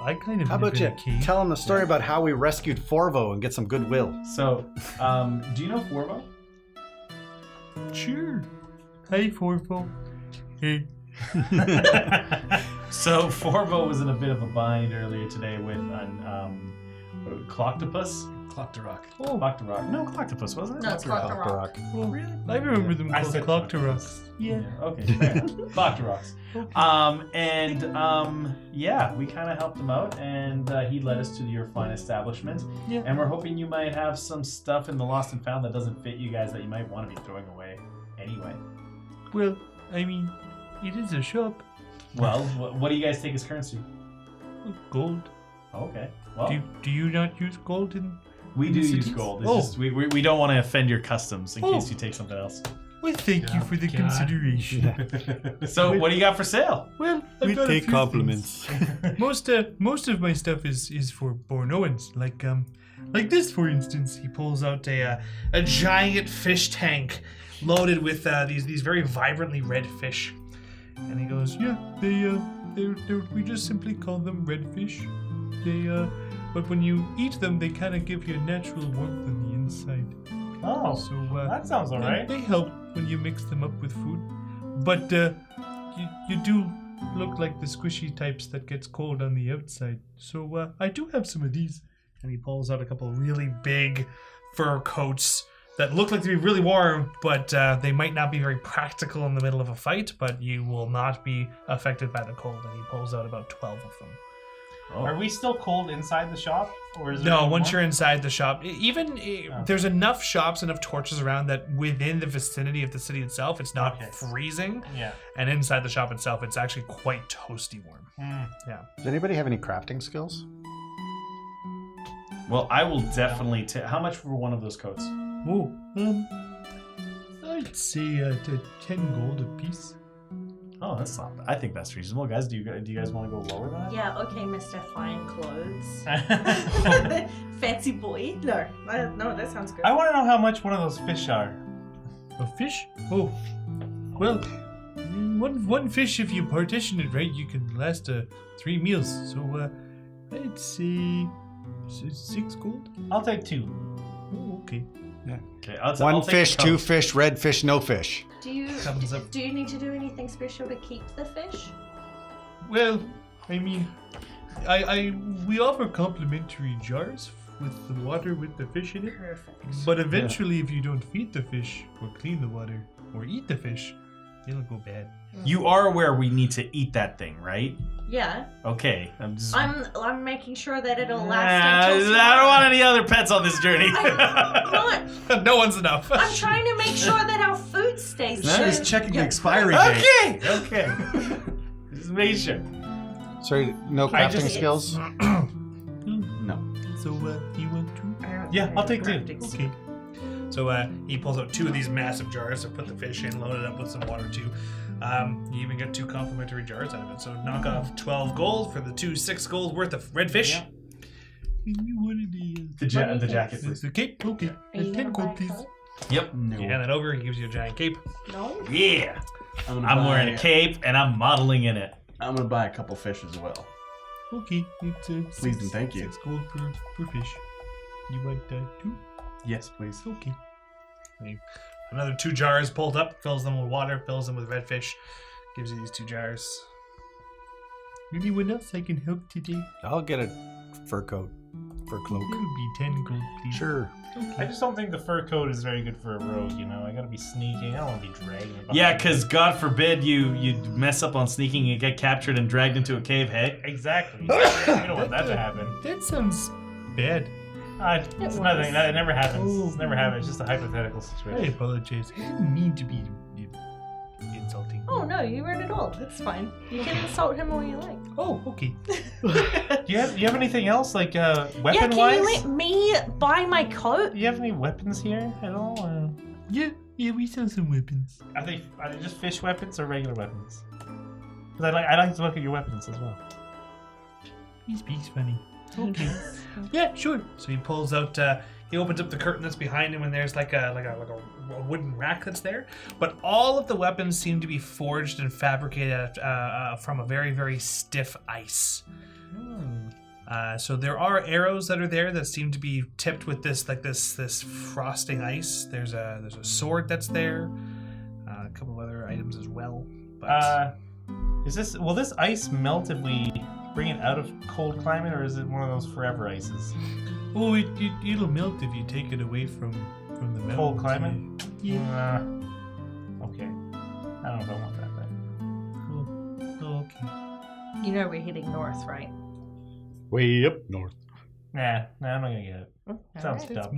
I kind of How live about in you a cave. tell him the story about how we rescued Forvo and get some goodwill? So, do you know Forvo? Sure. Hey, Forvo. Hey. So Forvo was in a bit of a bind earlier today with an Cloctopus. Clocktarock. Oh, Cloctarock. No, Cloctopus, wasn't it? No, it's Clocktarock. well, really? I remember them I called said Cloctarocks. Yeah. Okay, fair. Cloctarocks. Yeah, we kind of helped him out, and he led us to your fine establishment. Yeah. And we're hoping you might have some stuff in the Lost and Found that doesn't fit you guys that you might want to be throwing away anyway. Well, I mean, it is a shop. Well, what do you guys take as currency? Gold. Okay. Well, Do you not use gold in? we do cities? use gold. It's Oh. just we don't want to offend your customs in Oh. case you take something else. Well, thank you for the God. consideration. So, what do you got for sale? Well, I've got a few things. Most of my stuff is for Bornoans, like this, for instance. He pulls out a giant fish tank loaded with these very vibrantly red fish, and he goes, "Yeah, we just simply call them red fish. But when you eat them, they kind of give you a natural warmth on the inside. Oh, So that sounds alright. They help when you mix them up with food, but you do look like the squishy types that gets cold on the outside. So I do have some of these." And he pulls out a couple of really big fur coats that look like to be really warm, but they might not be very practical in the middle of a fight. But you will not be affected by the cold. And he pulls out about 12 of them. Are we still cold inside the shop, or is there No, any once more? you're inside the shop, there's enough shops, enough torches around that within the vicinity of the city itself, it's not Okay. freezing. Yeah. And inside the shop itself, it's actually quite toasty warm. Does anybody have any crafting skills? Well, I will definitely take. How much for one of those coats? Oh, I'd say 10 gold a piece. Oh, that's not. I think that's reasonable, guys. Do you guys want to go lower than that? Yeah, okay, Mr. Fine Clothes. I Fancy boy. No, no, that sounds good. want to know how much one of those fish are. A fish? Oh, well, one fish, if you partition it right, you can last 3 meals. So I'd say 6 gold. I'll take 2. Oh, okay. Okay, I'll One take fish, the 2 coat. fish, red fish, no fish. Do you Thumbs up. do you need to do anything special to keep the fish? Well, I mean, we offer complimentary jars with the water with the fish in it. Perfect. But eventually, if you don't feed the fish, or clean the water, or eat the fish, it'll go bad. You are aware we need to eat that thing, right? Yeah, Okay. I'm making sure that it'll I last until don't tomorrow. want any other pets on this journey. Not. No one's enough. I'm trying to make sure that our food stays. That is good. checking the Yeah. expiry date. Okay. Just make sure. Sorry, no I crafting just- skills? No. So, you want to? Yeah, I'll take 2. Okay. So he pulls out 2 of these massive jars to put the fish in, load it up with some water too. You even get 2 complimentary jars out of it. So knock off 12 gold for the 2 6 gold worth of red fish. You wanted the The jacket, please. the cape? Okay. Are you 10 gonna buy gold, a please. coat? Yep. No. You hand that over. He gives you a giant cape. No. Yeah. I'm I'm wearing a cape and I'm modeling in it. I'm gonna buy a couple fish as well. Okay, it's Please and thank you. 6 gold per fish. You want 2? Yes, please. Okay. Another 2 jars pulled up, fills them with water, fills them with red fish. Gives you these 2 jars. Anyone else I can help today? I'll get a fur coat, fur cloak. That would be 10 gold, please. Sure. I just don't think the fur coat is very good for a rogue, you know? I gotta be sneaking. I don't wanna be dragging. Yeah, because God forbid you mess up on sneaking and get captured and dragged into a cave, hey? Exactly. You don't want that to happen. That sounds bad. It's nothing. It never happens. It's never happened. It's just a hypothetical I situation. apologize. I didn't mean to be insulting. Oh no, you weren't at all. That's fine. You can insult him all you like. Oh, okay. Do you have anything else, like Yeah, weapon can wise? you let me buy my coat? Do you have any weapons here at all? Or Yeah, we sell some weapons. are they just fish weapons or regular weapons? Because I like to look at your weapons as well. He speaks funny. Okay. Yeah, sure. So he pulls out. He opens up the curtain that's behind him, and there's like a wooden rack that's there. But all of the weapons seem to be forged and fabricated from a very, very stiff ice. So there are arrows that are there that seem to be tipped with this frosting ice. There's a sword that's there. A couple of other items as well. But Will this ice melt if we bring it out of cold climate, or is it one of those forever ices? oh, it'll melt if you take it away from the mountains. Cold climate? Yeah. Okay. I don't know if I want that then. Cool. Oh, okay. You know we're heading north, right? Way up north. Nah, I'm not gonna get it. Sounds Alright. dumb.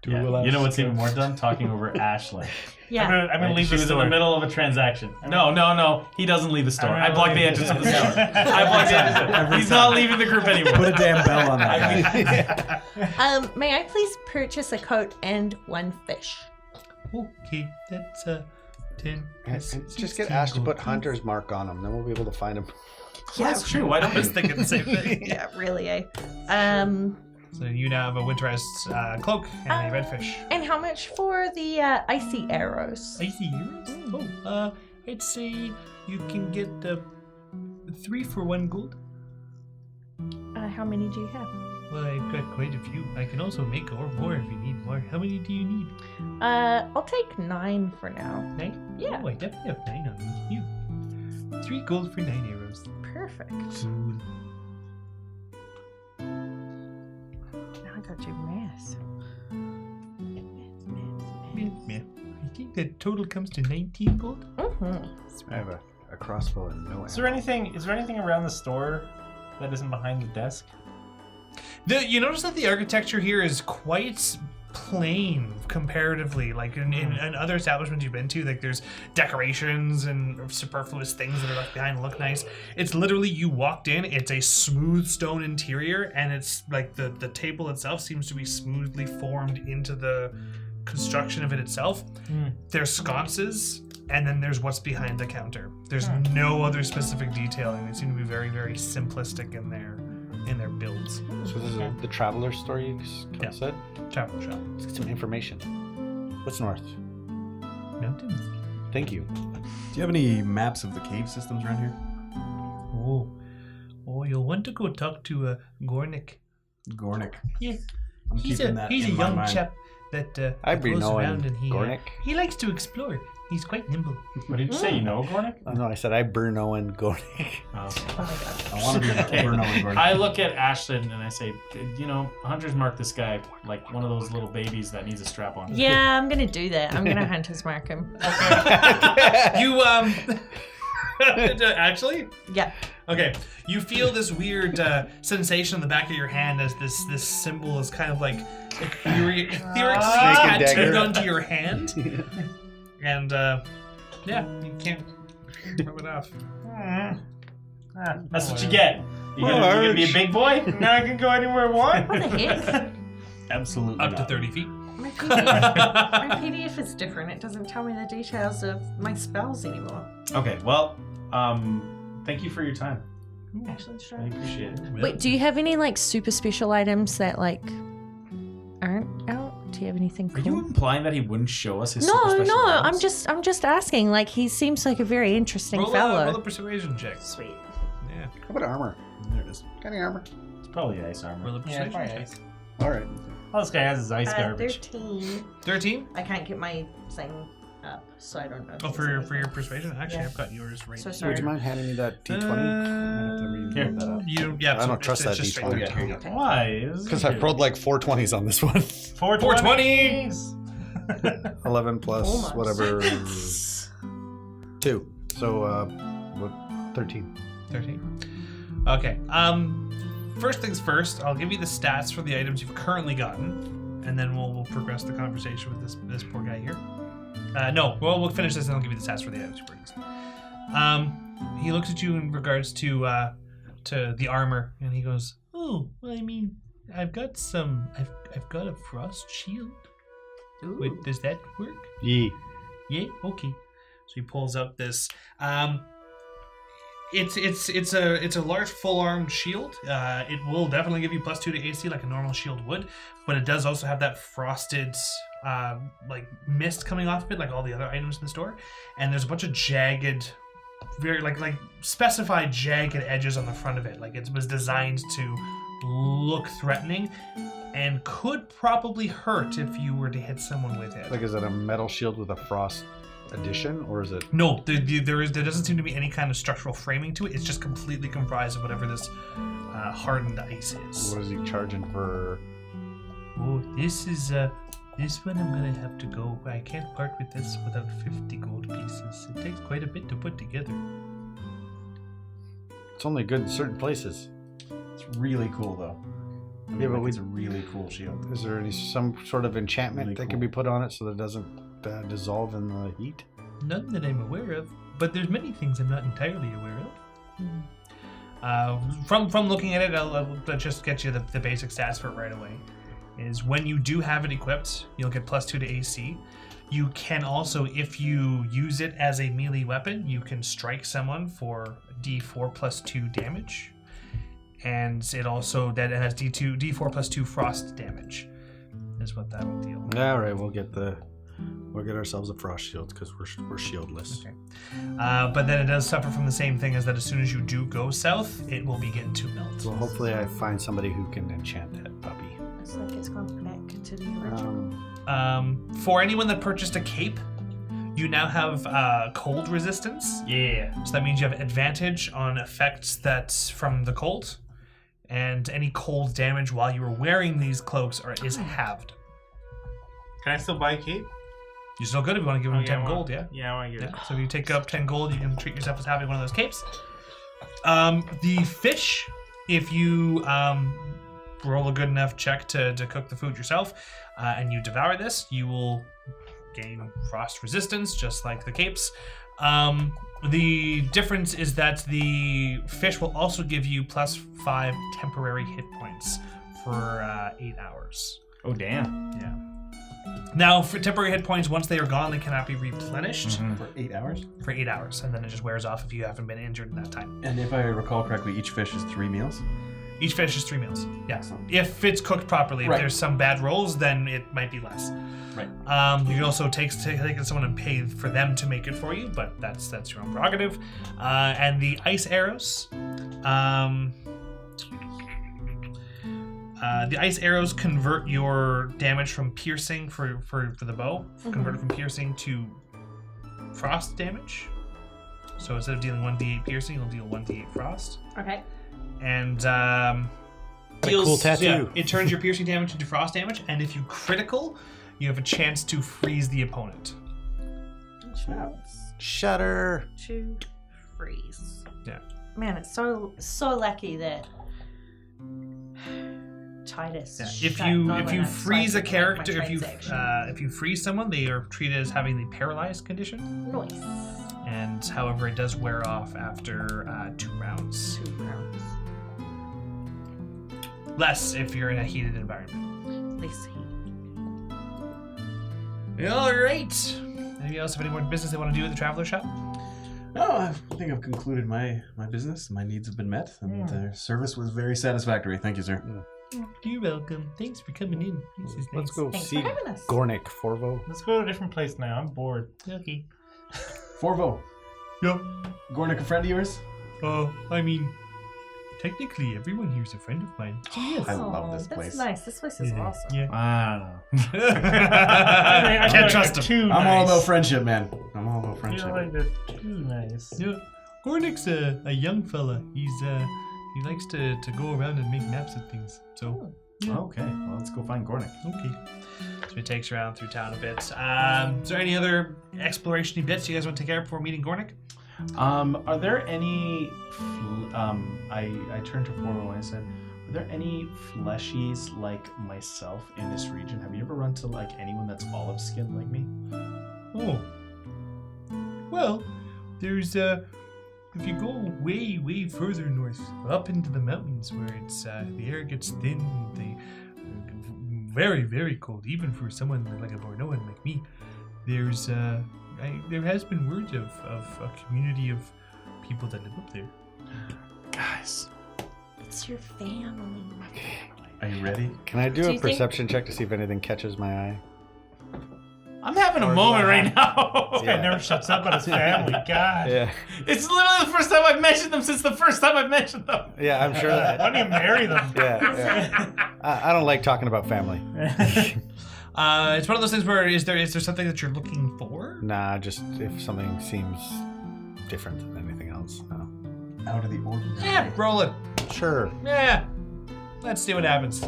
Yeah. You know what's even more dumb? Talking over Ashley. Yeah. I'm gonna leave She the was in store. the middle of a transaction. No. He doesn't leave the store. I'm I not blocked the leaving. entrance of the store. I blocked the entrance. He's not leaving the group anymore. Put a damn bell on that. May I please purchase a coat and 1 fish? Okay, that's 10. And that's just 16 get Ash to gold, put please. Hunter's mark on him, then we'll be able to find him. That's true. Why I don't was we? thinking the same thing. Yeah, really, eh? So you now have a winterized cloak and a red fish. And how much for the icy arrows? Icy arrows? Oh, I'd say you can get 3 for 1 gold. How many do you have? Well, I've got quite a few. I can also make more if you need more. How many do you need? I'll take 9 for now. 9? Yeah. Oh, I definitely have 9 on me. You. 3 gold for 9 arrows. Perfect. Cool. Now I got to do math. Yeah. I think the total comes to 19 gold. Mm-hmm. I have a crossbow and no Is there anything around the store that isn't behind the desk? You notice that the architecture here is quite plain comparatively. Like in other establishments you've been to, like there's decorations and superfluous things that are left behind and look nice. It's literally, you walked in, it's a smooth stone interior, and it's like the table itself seems to be smoothly formed into the construction of it itself. There's sconces, and then there's what's behind the counter. There's no other specific detailing. They seem to be very, very simplistic in their builds. So this is the traveler store you Yeah. said? Travel shop. Let's get some information. What's north? Mountains. Thank you. Do you have any maps of the cave systems around here? Oh, you'll want to go talk to Gornick. Gornick. Yeah, I'm he's keeping a that he's a in my young mind. chap that I'd be goes knowing around and Gornick. he likes to explore. He's quite nimble. What did you say? You know, Gornick? Oh, no, I said I Bruno and Gornick. Oh. I want to be Okay. Bruno and Gornick. I look at Ashton and I say, Hunter's marked this guy like one of those little babies that needs a strap on. Yeah, I'm gonna do that. I'm gonna hunter's mark him. You actually? Yeah. Okay. You feel this weird sensation in the back of your hand as this symbol is kind of like ethereal tattooed dagger. onto your hand. And yeah, you can't rub it off. That's what you get. You gonna be a big boy? Now I can go anywhere I want? What the heck? Absolutely Up to not. 30 feet. My PDF is different. It doesn't tell me the details of my spells anymore. Okay, well, thank you for your time. Excellent I strike. appreciate it. Wait, do you have any like super special items that like aren't out? Do you have anything Are cool? you implying that he wouldn't show us his super No, special no. items? I'm just asking. Like he seems like a very interesting Roll fellow. a persuasion check. Sweet. Yeah. How about armor? There it is. Got any armor? It's probably ice armor. Roll a Yeah, persuasion probably check. is. All right. Oh, this guy has his ice garbage. 13. 13? I can't get my thing up, so I don't know. if Oh, it's for your anything. persuasion? Actually, Yeah. I've got yours right So here. sorry. Would you mind handing me that D20? Here. that up. Yeah, I don't trust that just D20. straight there. Here you go. Why? Because I've rolled like 4 20s on this one. 420s. 11 plus Almost. whatever. 2. So, what? 13. 13. Okay. First things first, I'll give you the stats for the items you've currently gotten, and then we'll progress the conversation with this poor guy here. No, well, we'll finish this and I'll give you the stats for the items you've already used. He looks at you in regards to the armor, and he goes, "Oh, well, I mean, I've got a frost shield. Wait, does that work? Yee. Yeah, okay." So he pulls out this. It's a large full-armed shield. It will definitely give you +2 to AC like a normal shield would, but it does also have that frosted like mist coming off of it, like all the other items in the store. And there's a bunch of jagged, very like specified jagged edges on the front of it. Like it was designed to look threatening, and could probably hurt if you were to hit someone with it. Like, is it a metal shield with a frost addition, or is it? No, there doesn't seem to be any kind of structural framing to it. It's just completely comprised of whatever this hardened ice is. What is he charging for? Oh, this one I'm gonna have to go. I can't part with this without 50 gold pieces. It takes quite a bit to put together. It's only good in certain places. It's really cool, though. I mean, Yeah, but like, it's a really cool shield. Is there some sort of enchantment Really that cool. can be put on it so that it doesn't dissolve in the heat? None that I'm aware of, but there's many things I'm not entirely aware of. From looking at it, I'll just get you the basic stats for it right away. Is when you do have it equipped, you'll get +2 to AC. You can also, if you use it as a melee weapon, you can strike someone for D4 +2 damage, and it also has D4 +2 frost damage. Is what that will deal. All right, we'll get ourselves a frost shield because we're shieldless. Okay. But then it does suffer from the same thing, as that as soon as you do go south, it will begin to melt. So hopefully I find somebody who can enchant that puppy. It's like it's gone back to the original. For anyone that purchased a cape, you now have cold resistance. Yeah. So that means you have advantage on effects that's from the cold, and any cold damage while you are wearing these cloaks is halved. Can I still buy a cape? You're still good if you want to give them 10 gold, yeah? Yeah, I want to get Yeah. So if you take up 10 gold, you can treat yourself as having one of those capes. The fish, if you roll a good enough check to cook the food yourself, and you devour this, you will gain frost resistance, just like the capes. The difference is that the fish will also give you +5 temporary hit points for 8 hours. Oh, damn. Yeah. Now, for temporary hit points, once they are gone, they cannot be replenished For 8 hours? for 8 hours, and then it just wears off if you haven't been injured in that time. And if I recall correctly, each fish is 3 meals? Each fish is 3 meals. Yeah. If it's cooked properly. Right. If there's some bad rolls, then it might be less. Right. You can also take someone and pay for them to make it for you, but that's your own prerogative. And the ice arrows. The ice arrows convert your damage from piercing for the bow, convert it from piercing to frost damage. So instead of dealing 1d8 piercing, you'll deal 1d8 frost. Okay. And a cool tattoo. Yeah, it turns your piercing damage into frost damage, and if you critical, you have a chance to freeze the opponent. Shudder. To freeze. Yeah. Man, it's so lucky that Titus. Yeah. If you freeze a character, if you freeze someone, they are treated as having the paralyzed condition. Nice. And however, it does wear off after 2 rounds. 2 rounds. Less if you're in a heated environment. Less heat. All right. Anybody else have any more business they want to do at the Traveler Shop? No, I think I've concluded my business. My needs have been met, and their service was very satisfactory. Thank you, sir. You're welcome. Thanks for coming in. This is Let's go Thanks see for having us. Gornick Forvo. Let's go to a different place now. I'm bored. Okay. Forvo, Yeah. Gornick, a friend of yours? I mean, technically, everyone here's a friend of mine. So yes. I love this That's place. nice. This place is awesome. Yeah. I don't know. I Can't feel trust like him. Too I'm nice. all about friendship, man. I'm all about I friendship. feel like they're too nice. Yeah. Gornick's a young fella. He likes to go around and make maps of things. So Okay, well, let's go find Gornick. okay. So he takes you around through town a bit. Is there any other exploration-y bits you guys want to take care of before meeting Gornick? Are there any? I turned to Forvo and I said, "Are there any fleshies like myself in this region? Have you ever run to like anyone that's olive skinned like me?" Oh. Well, there's if you go way further north, up into the mountains where it's the air gets thin, very cold, even for someone like a Bordeauxan like me. There's there has been word of a community of people that live up there. Guys, It's your family. are you ready? Can I do Do a you think- perception check to see if anything catches my eye? I'm having a moment right now. This guy Yeah. never shuts up on his family. God. Yeah. It's literally the first time I've mentioned them since the first time I've mentioned them. Yeah, I'm sure that. Why don't you marry them? Yeah. I don't like talking about family. It's one of those things where is there something that you're looking for? Nah, just if something seems different than anything else. No. Out of the ordinary. Yeah, roll it. Sure. Yeah. Let's see what happens.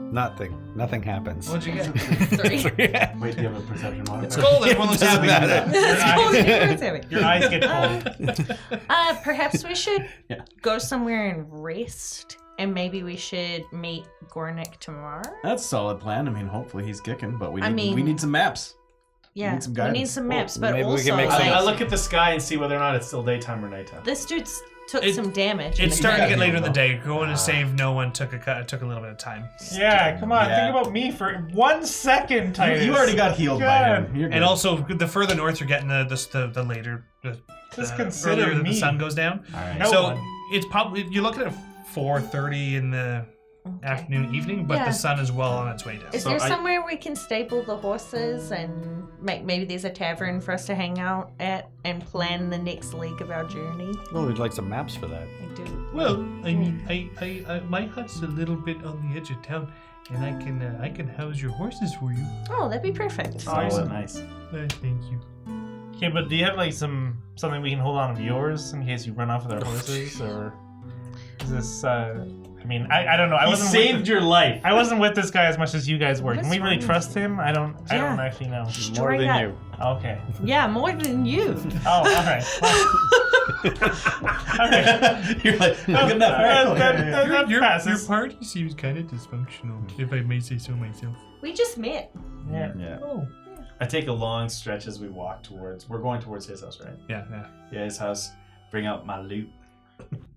Nothing happens. What'd you get? 3. Wait, do you have a perception modifier? It's cold. Everyone looks Doesn't happy. matter. Your eyes get cold. Perhaps we should Yeah. go somewhere and rest, and maybe we should meet Gornick tomorrow. That's a solid plan. I mean, hopefully he's kicking, but we I need mean- some maps. Yeah, need some we need guidance. some maps, but maybe we also can make like, some- I look at the sky and see whether or not it's still daytime or nighttime. this dude took It- some damage. in It's the starting to head. get later in the day. Going to save no one took a little bit of time. Yeah, come on. Yeah. Think about me for 1 second, Titus. You already got healed by God. him. You're good. And also, the further north you're getting, the later, Just the consider earlier that me. the sun goes down. All right. No so one. it's probably you're looking at 4:30 in the Okay. afternoon, evening, but Yeah. the sun is well on its way down. Is So there I- somewhere we can stable the horses and maybe there's a tavern for us to hang out at and plan the next leg of our journey? Well, we'd like some maps for that. I do. Well, I mean, I my hut's a little bit on the edge of town, and I can house your horses for you. Oh, that'd be perfect. Solid. Nice. Thank you. Okay, but do you have like something we can hold on of yours in case you run off with our horses, or is this? I mean, I don't know. I He wasn't saved with your life. I wasn't with this guy as much as you guys were. Can What's we really wrong trust him? I don't Yeah. actually know. More Straight than up. you. Okay. Yeah, more than you. Oh, all right. Okay. You're like, good enough. All right, cool. That Your passes. party seems kind of dysfunctional, if I may say so myself. We just met. Yeah. Yeah. Oh. I take a long stretch as we walk towards. We're going towards his house, right? Yeah. Yeah, his house. Bring out my loot.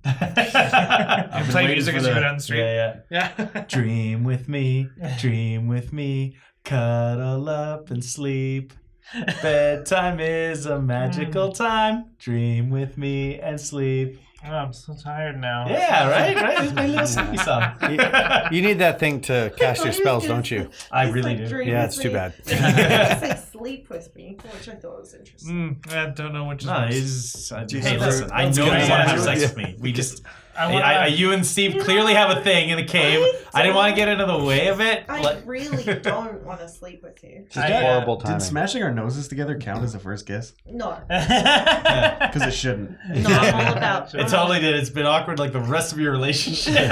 And play music as you go down the street. Yeah, Yeah. Dream with me, cuddle up and sleep. Bedtime is a magical time. Dream with me and sleep. Oh, I'm so tired now. Yeah, right? This is my little sleepy song. You need that thing to cast your spells, don't you? I really do. Yeah, it's too bad. Say sleep with me, which I thought was interesting. I don't know which is No, worse. he's. Hey, Hey, listen, I that's know you good. want to have Yeah. sex with me. We just. I you and Steve clearly have a thing in the cave. I didn't want to get into the way of it. I really don't want to sleep with you. Just horrible Did timing. smashing our noses together count as a first kiss? No. Because it shouldn't. No, I'm all about. It totally did. It's been awkward like the rest of your relationship.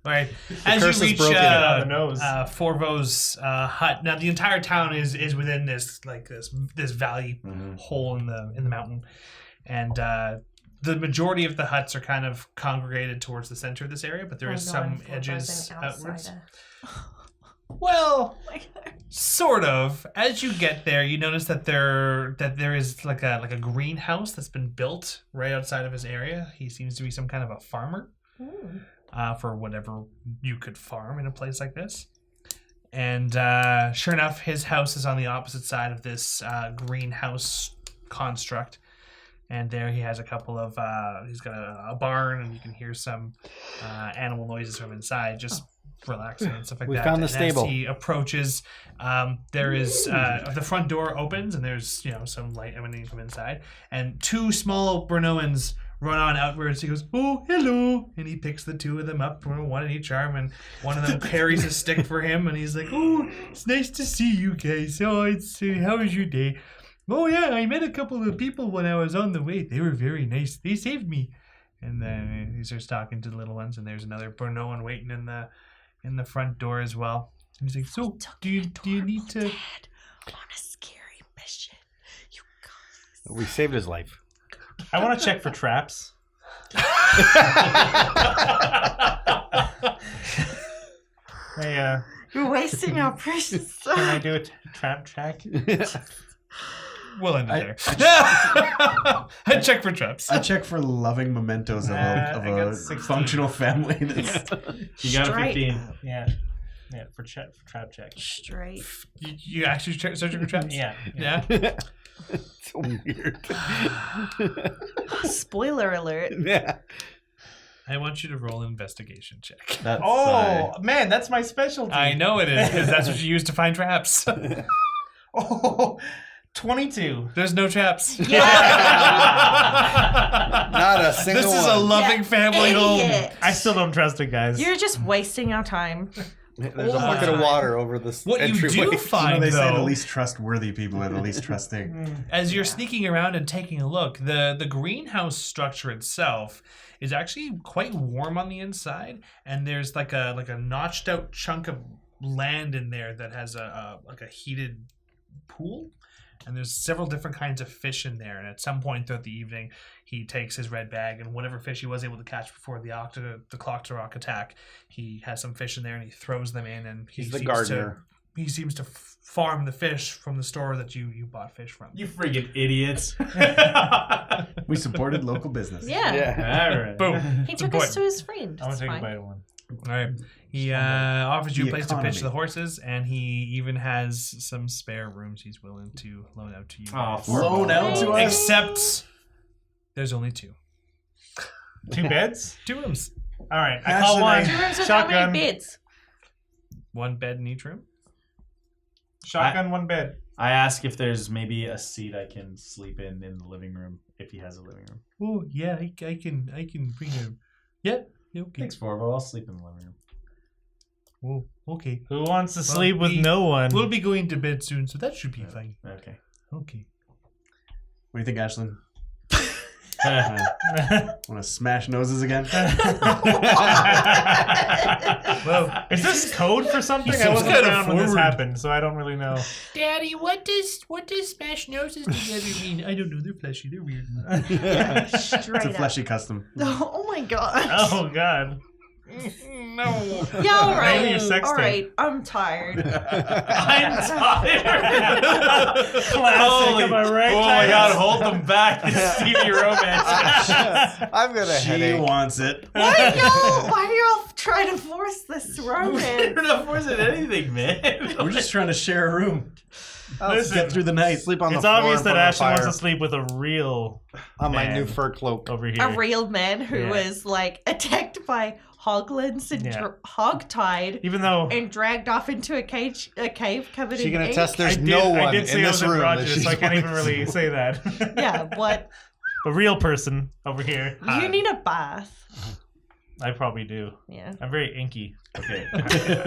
Right. As curse you is reach broken. On the nose. Forvo's hut, now the entire town is within this valley hole in the mountain, and the majority of the huts are kind of congregated towards the center of this area, but there is some edges outwards. Well, sort of. As you get there, you notice that there is like a greenhouse that's been built right outside of his area. He seems to be some kind of a farmer. For whatever you could farm in a place like this. And sure enough, his house is on the opposite side of this greenhouse construct. and there he has a couple of he's got a barn, and you can hear some animal noises from inside, just relaxing and stuff like We that. found the And stable. as he approaches, there is the front door opens, and there's some light emanating from inside, and two small Bernoans run on outwards. He goes, "Oh, hello," and he picks the two of them up, one in each arm, and one of them carries a stick for him, and he's like, "Oh, it's nice to see you guys. Oh, how was your day? Oh yeah, I met a couple of people when I was on the way. They were very nice. They saved me." And then he starts talking to the little ones, and there's another Bernoan waiting in the front door as well. And he's like, "So, do you need to?" On a scary mission. You guys. We saved his life. I want to check for traps. Hey, You're wasting our precious can I time. do a trap check? We'll end it there. I check for traps. I check for loving mementos of I got a 16. functional family. That's, You got a Straight. 15. Yeah. Yeah, for trap check. Straight. You actually searching for traps? Yeah. Yeah. So weird. Spoiler alert. Yeah. I want you to roll an investigation check. that's Oh, man, that's my specialty. I know it is, because that's what you use to find traps. Oh, 22. There's no traps. Not a single This is one. a loving family home. Idiot. I still don't trust it, guys. You're just wasting our time. There's a bucket of water over this What you entryway. do find, they say the though, least trustworthy people are the least trusting. as you're sneaking around and taking a look, the greenhouse structure itself is actually quite warm on the inside, and there's like a notched out chunk of land in there that has a heated pool, and there's several different kinds of fish in there. And at some point throughout the evening, he takes his red bag, and whatever fish he was able to catch before the Clocktarock attack, he has some fish in there, and he throws them in, and He's the gardener. He seems to farm the fish from the store that you bought fish from. You friggin' idiots. We supported local business. Yeah. Yeah. All right. Boom. He took us to his friend. I want It's to take a fine. bite of one. All right. He offers you a The place to pitch economy. the horses, and he even has some spare rooms he's willing to loan out to you. Oh, Loan out to us. Except there's only two. 2 beds? 2 rooms. All right. I Ashley call and one. I- Two rooms with how Shotgun. many beds? 1 bed in each room. Shotgun, 1 bed. I ask if there's maybe a seat I can sleep in the living room, if he has a living room. Oh yeah, I can bring him. Yeah. Okay. Thanks, Forvo. I'll sleep in the living room. Oh, okay. Who wants to Well, sleep with no one? We'll be going to bed soon, so that should be fine. Okay. Okay. What do you think, Ashlyn? Well, Want to smash noses again? Well, Is this code for something? I seems wasn't kinda around when this forward. happened, so I don't really know. Daddy, what does smash noses together mean? I don't know. They're fleshy. They're weird. It's a Straight up. fleshy custom. Oh my god. Oh, God. No. Yeah, all right. Maybe you're sexting. All right, I'm tired. I'm tired. Classic, Holy- am I right? Oh my God! Titus? Hold them back. This TV romance. I've got a She headache. wants it. Why no? Why are you all trying to force this romance? We're not forcing anything, man. We're just trying to share a room. Listen, Get through the night. Sleep on It's the floor obvious in that front of Ashley the wants fire to sleep with a real on my man new fur cloak. over here. A real man who Yeah. was like attacked by hoglins and Yeah. hogtied Even though and dragged off into a cave covered She in can ink. attest there's I did, no I one did say in I this was room. that androgynous, she's so I can't even going to really see. say that. Yeah, but A real person over here. you need a bath. I probably do. Yeah. I'm very inky. Okay.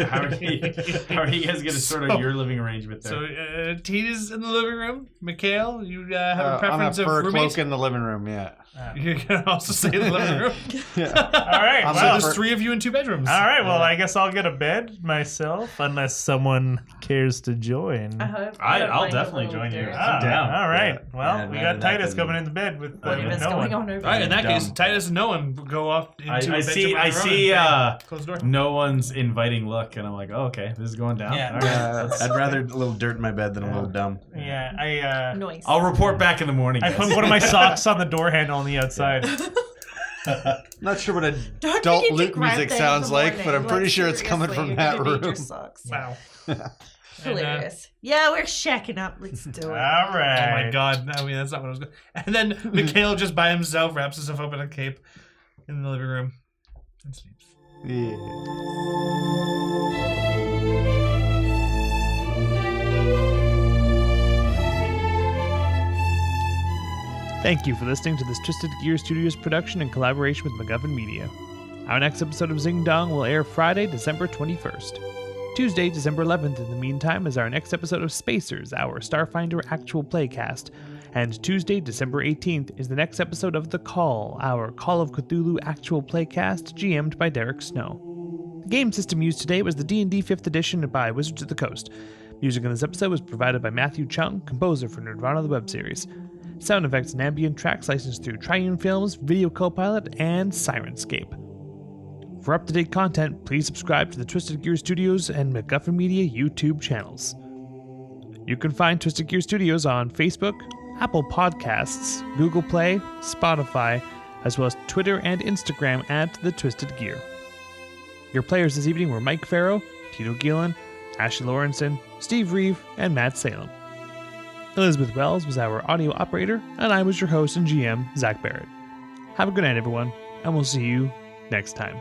How are you guys gonna sort out your living arrangement there? So Tina's in the living room. Mikhail, you have a On a preference of fur roommate? cloak in the living room, yeah. You can also stay in the living room. All right. I'm So Well, there's 3 of you in 2 bedrooms. all right. Well, I guess I'll get a bed myself, unless someone cares to join. I hope I'll definitely join you. I'm down. All right. Yeah. Well, Yeah, we rather got that Titus than- coming into bed with Whatever's no going one. on over All right, in that Dumb. case, Titus and no one go off into I a see. bedroom I on their own see. and close the door. No one's inviting look, and I'm like, oh, okay, this is going down. Yeah. All right. I'd rather a little dirt in my bed than a little dumb. Yeah. I Noise. I'll report back in the morning. I guys. put one of my socks on the door handle on the outside. Not sure what Don't adult forget to loot grab music things in sounds the like, morning. but I'm pretty sure it's coming seriously, from you're that gonna need your room. socks. Wow. Hilarious. Yeah, we're shacking up. Let's do it. All right. Oh my god, I mean, that's not what I was going to... And then Mikhail just by himself wraps himself up in a cape in the living room and sleeps. Yeah. Thank you for listening to this Twisted Gear Studios production in collaboration with MacGuffin Media. Our next episode of Zing Dong will air Friday, December 21st. Tuesday, December 11th, in the meantime, is our next episode of Spacers, our Starfinder actual playcast. And Tuesday, December 18th, is the next episode of The Call, our Call of Cthulhu actual playcast, GM'd by Derek Snow. The game system used today was the D&D 5th edition by Wizards of the Coast. Music in this episode was provided by Matthew Chung, composer for Nirvana the web series. Sound effects and ambient tracks licensed through Triune Films, Video Copilot, and Sirenscape. For up-to-date content, please subscribe to the Twisted Gear Studios and MacGuffin Media YouTube channels. You can find Twisted Gear Studios on Facebook, Apple Podcasts, Google Play, Spotify, as well as Twitter and Instagram at The Twisted Gear. Your players this evening were Mike Farrow, Tito Gillen, Ashley Lawrenson, Steve Reeve, and Matt Salem. Elizabeth Wells was our audio operator, and I was your host and GM, Zach Barrett. Have a good night, everyone, and we'll see you next time.